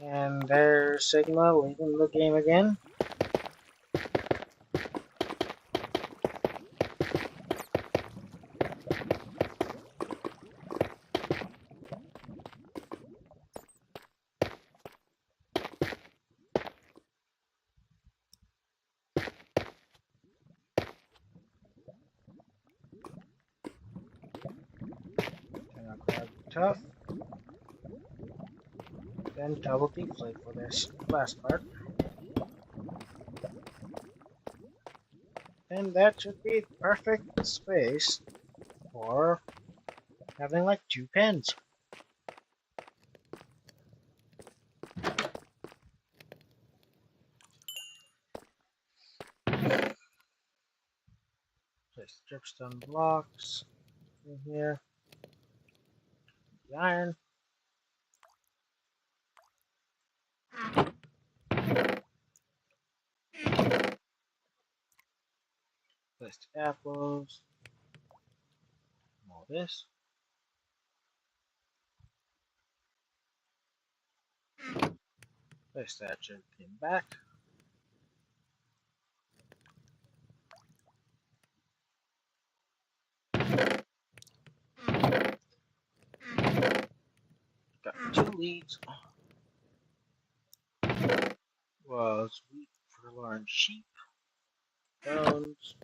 Speaker 1: And there's Sigma leaving the game again. And I'll grab Tough. Then double deflate for this last part. And that should be perfect space for having like 2 pens. Place dripstone blocks in here. The iron. Place the apples. All this. Place that sugar cane back. Got 2 leads. Was wheat for large sheep. Bones.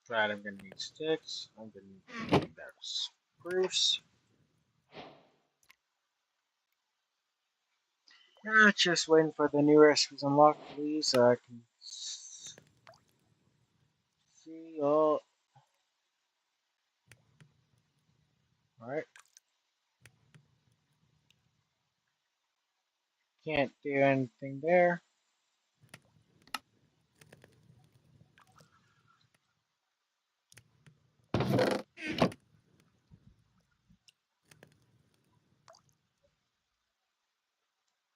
Speaker 1: Right, I'm gonna need sticks. I'm gonna need that spruce. Just waiting for the new recipes unlocked, please, so I can see all. Alright. Can't do anything there.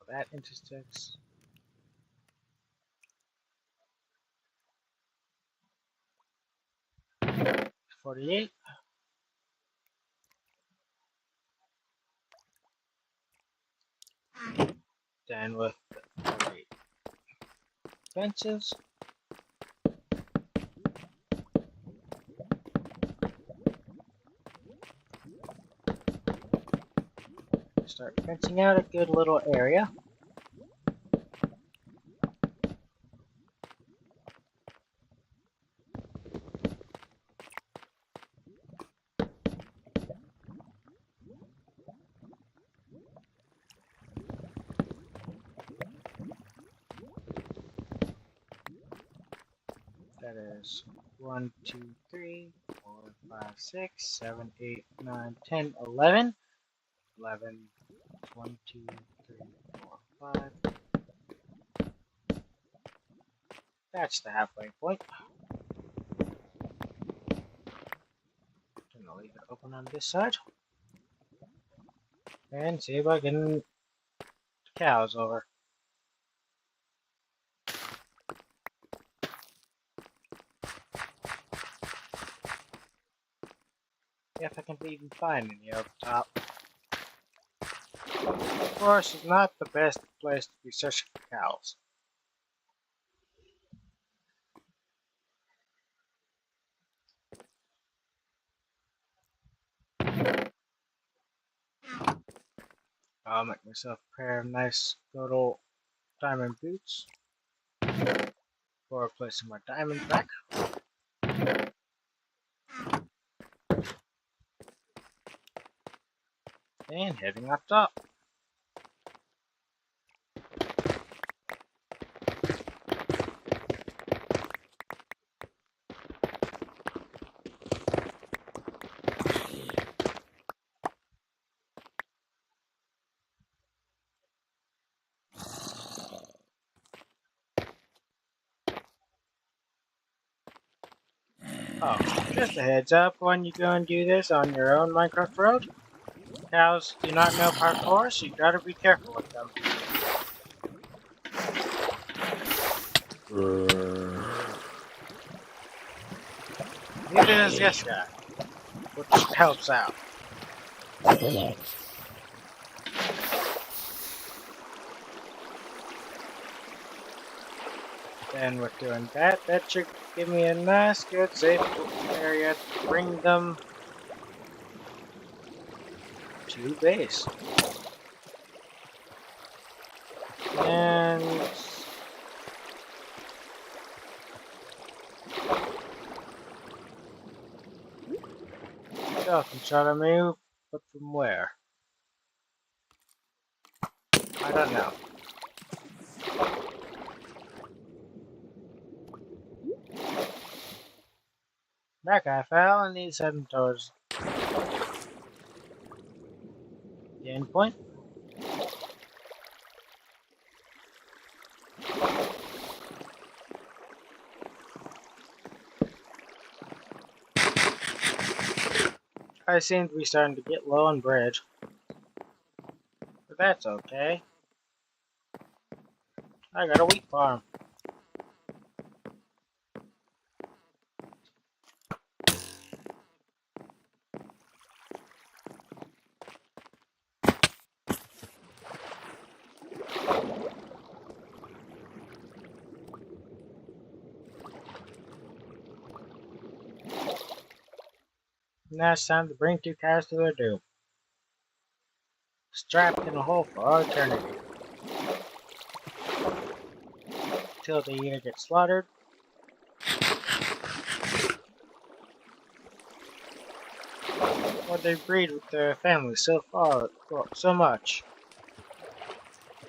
Speaker 1: That into sticks. 48. Then with the 48 benches. Start fencing out a good little area. That is 1, 2, 3, 4, 5, 6, 7, 8, 9, 10, 11. 11, 1, 2, 3, 4, 5. That's the halfway point. Gonna leave it open on this side. And see if I can get the cows over. If I can even find any up top. Of course, it's not the best place to be searching for cows. I'll make myself a pair of nice little diamond boots for placing my diamond back. And heading up top. Oh, just a heads up, when you go and do this on your own Minecraft road, cows do not know parkour, so you gotta be careful with them. Neither does this guy, which helps out. Then with doing that, that should give me a nice, good, safe area to bring them to base. And y'all can try to move, but from where? I don't know. That guy fell and he's heading towards the end point. I seem to be starting to get low on bread. But that's okay. I got a wheat farm. Now it's time to bring two cows to their doom. Strapped in a hole for all eternity. Till they either get slaughtered or they breed with their family so much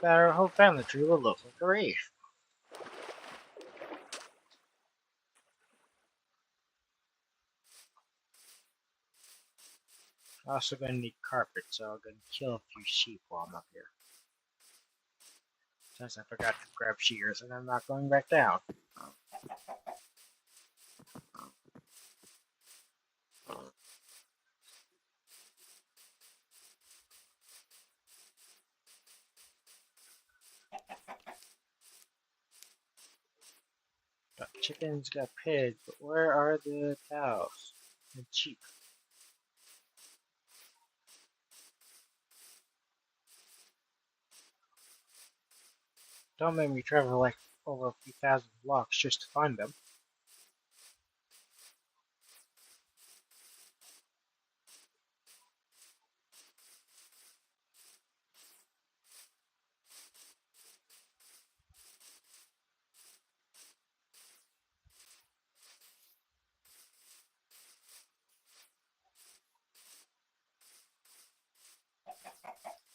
Speaker 1: that our whole family tree will look like a reef. Also gonna need carpet, so I'm gonna kill a few sheep while I'm up here. Since I forgot to grab shears and I'm not going back down. Got chickens, got pigs, but where are the cows and sheep? Don't make me travel like over a few thousand blocks just to find them.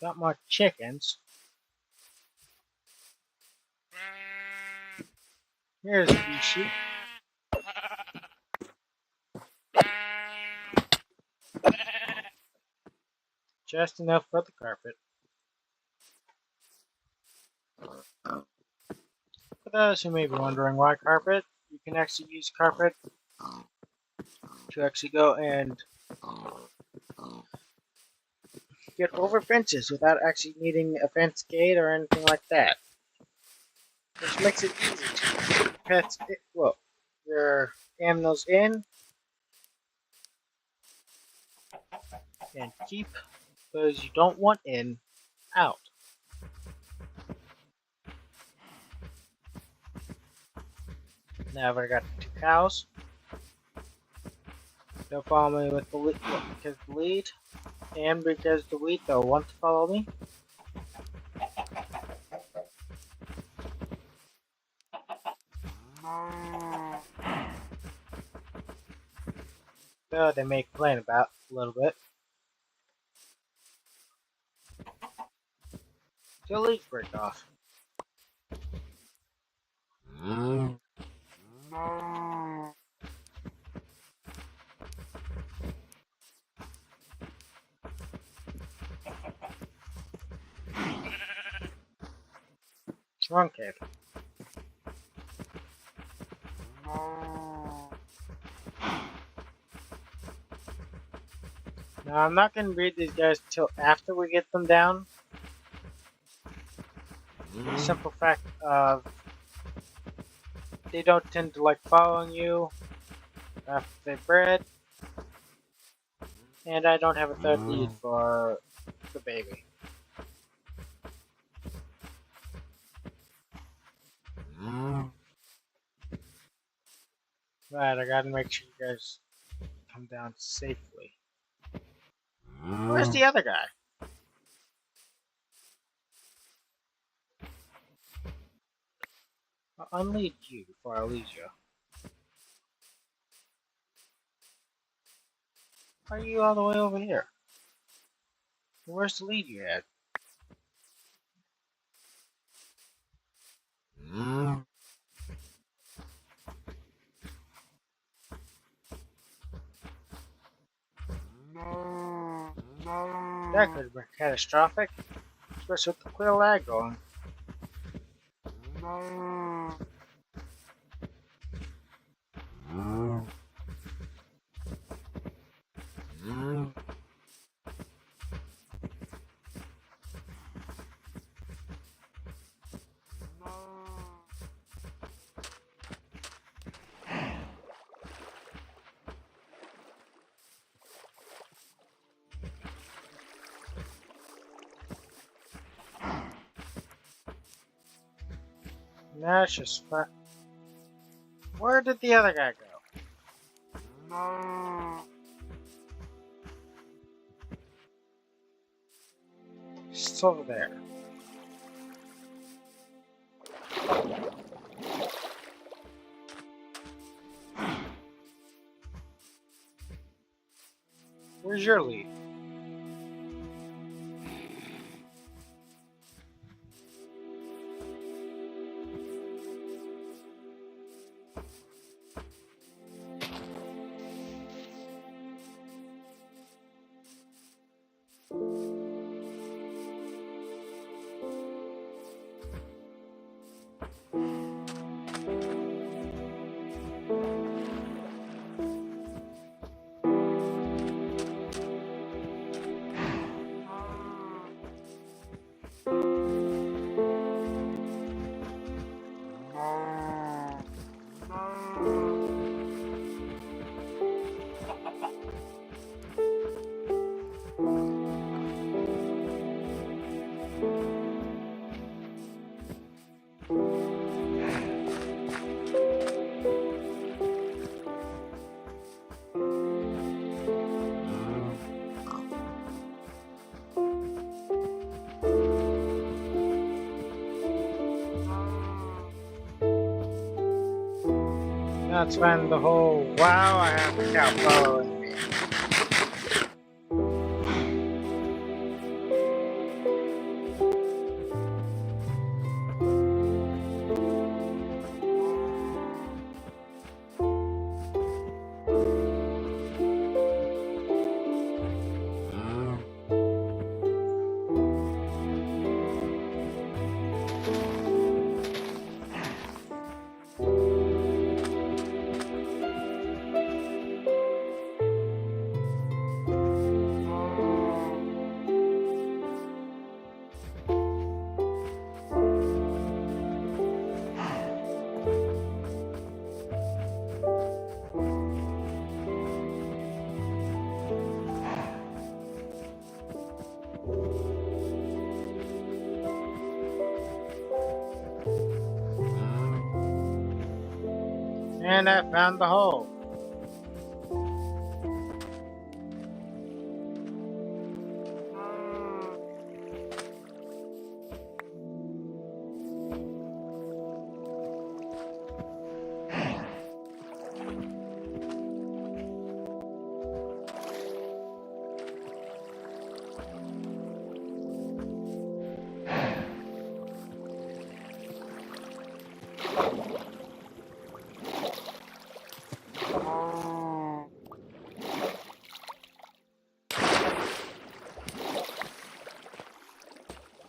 Speaker 1: Got more chickens. Here's the sheep. Just enough for the carpet. For those who may be wondering why carpet, you can actually use carpet to actually go and get over fences without actually needing a fence gate or anything like that. Which makes it easy to keep pets, well, your animals in and keep those you don't want in out. Now I got 2 cows. They'll follow me with the lead, because the lead, and because the wheat they'll want to follow me. So they may complain about a little bit. Till leads break off. Wrong kid. Now I'm not going to breed these guys till after we get them down. The simple fact of they don't tend to like following you after they bred, and I don't have a third lead for the baby. Right, I gotta make sure you guys come down safely. Where's the other guy? I'll unlead you before I lead you. Why are you all the way over here? Where's the lead you had? That could have been catastrophic, especially with the clear lag going. Now it's just fun. Where did the other guy go? It's over there. Where's your lead? That's when the whole wow, I have a cow following me. And I found the hole.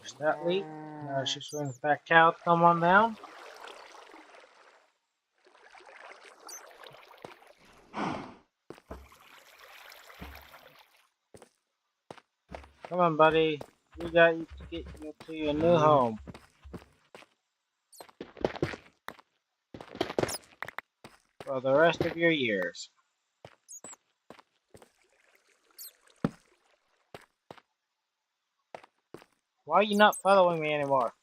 Speaker 1: There's that leak. Now it's just waiting for that cow to come on down. Come on, buddy. We got you to get you to your new home for the rest of your years. Why are you not following me anymore?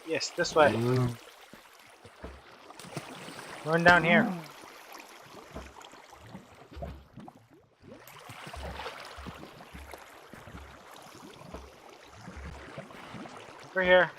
Speaker 1: Yes, this way. Going down here. Over here.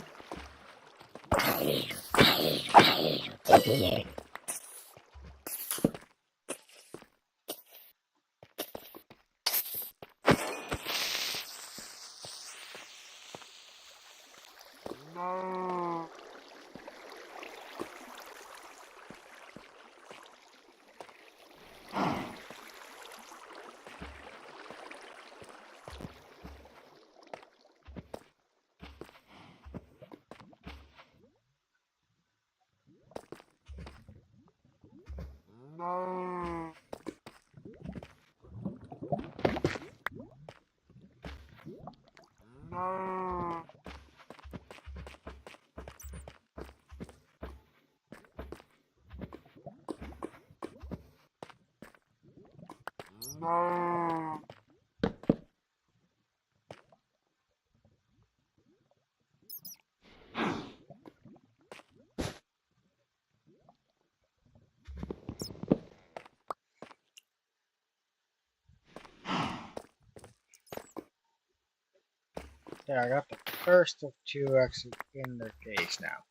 Speaker 1: There, I got the first of two exits in their case now.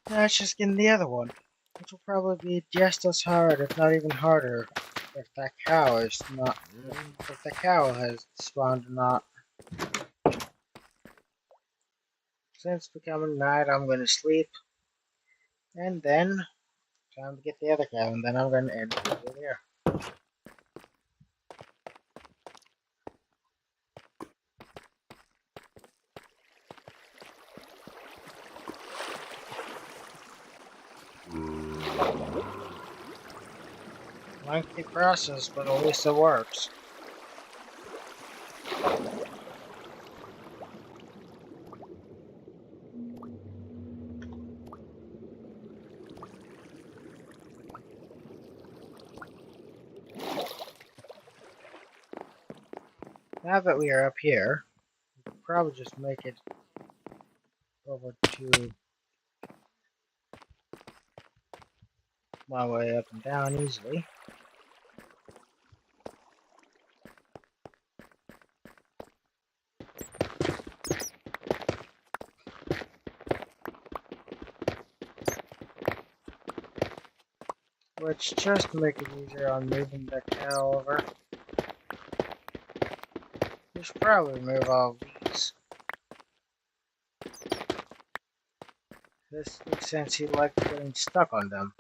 Speaker 1: Now it's just getting the other one, which will probably be just as hard, if not even harder, if that cow is not, if the cow has spawned or not. Since becoming night, I'm gonna sleep, and then time to get the other cow, and then I'm gonna end the video here. Lengthy process, but at least it works. Now that we are up here, we can probably just make it over to, my way up and down easily. Which, just to make it easier on moving the cow over, we should probably remove all of these. This makes sense, he liked getting stuck on them.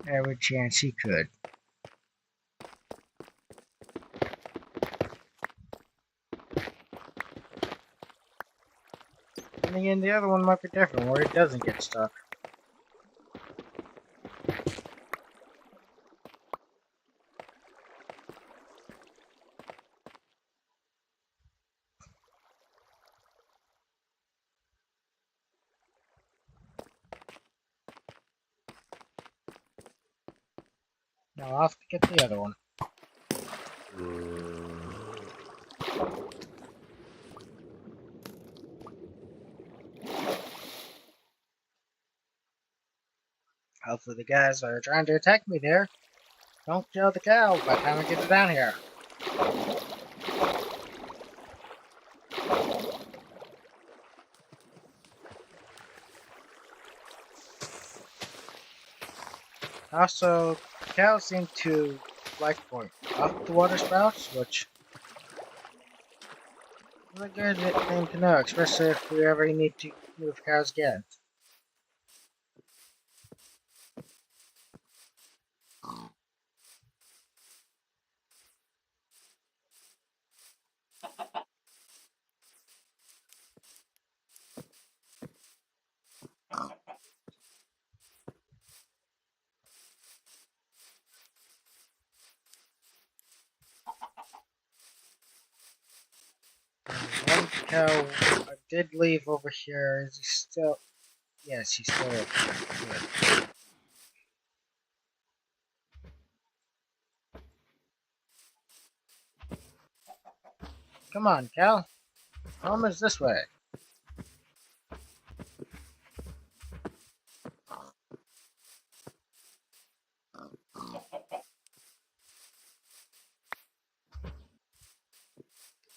Speaker 1: Every chance he could. And again, the other one might be different, where it doesn't get stuck. Now I'll have to get the other one. Hopefully the guys that are trying to attack me there don't kill the cow by the time I get it down here. Also, cows seem to like going up the water spouts, which is a good thing to know, especially if we ever need to move cows again. One cow I did leave over here. Is he still? Yes, he's still over here. Good. Come on, cow. Home is this way.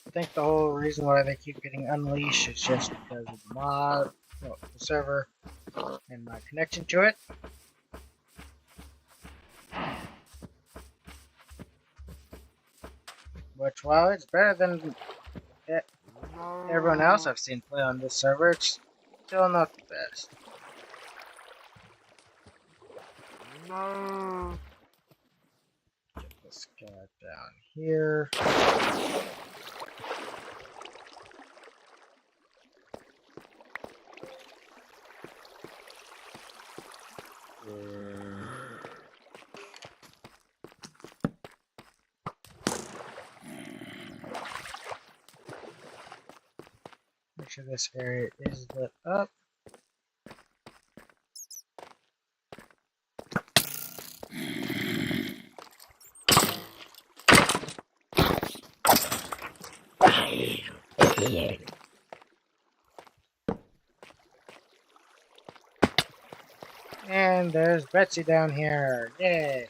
Speaker 1: I think the whole reason why they keep getting unleashed is just because of the mod, well, the server, and my connection to it. Which, while it's better than everyone else I've seen play on this server, it's still not the best. Get this guy down here. Make sure this area is lit up. And there's Betsy down here. Yay!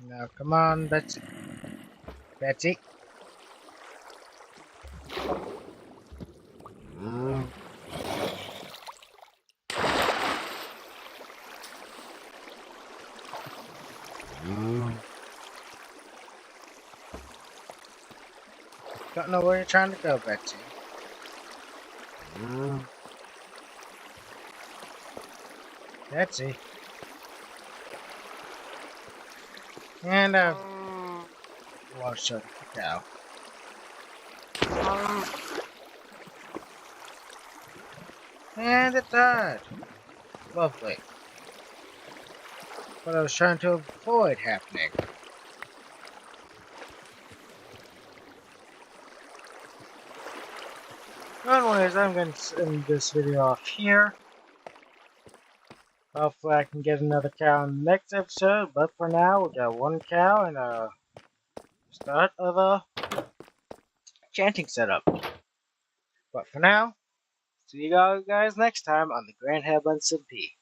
Speaker 1: Now, come on, Betsy. Betsy. Don't know where you're trying to go, Betsy. Betsy. And I've lost the cow. And it died. Lovely. What I was trying to avoid happening. anyways, I'm going to end this video off here. Hopefully I can get another cow in the next episode, but for now, we got one cow and a start of a chanting setup. But for now, see you guys next time on the GrandHub SMP.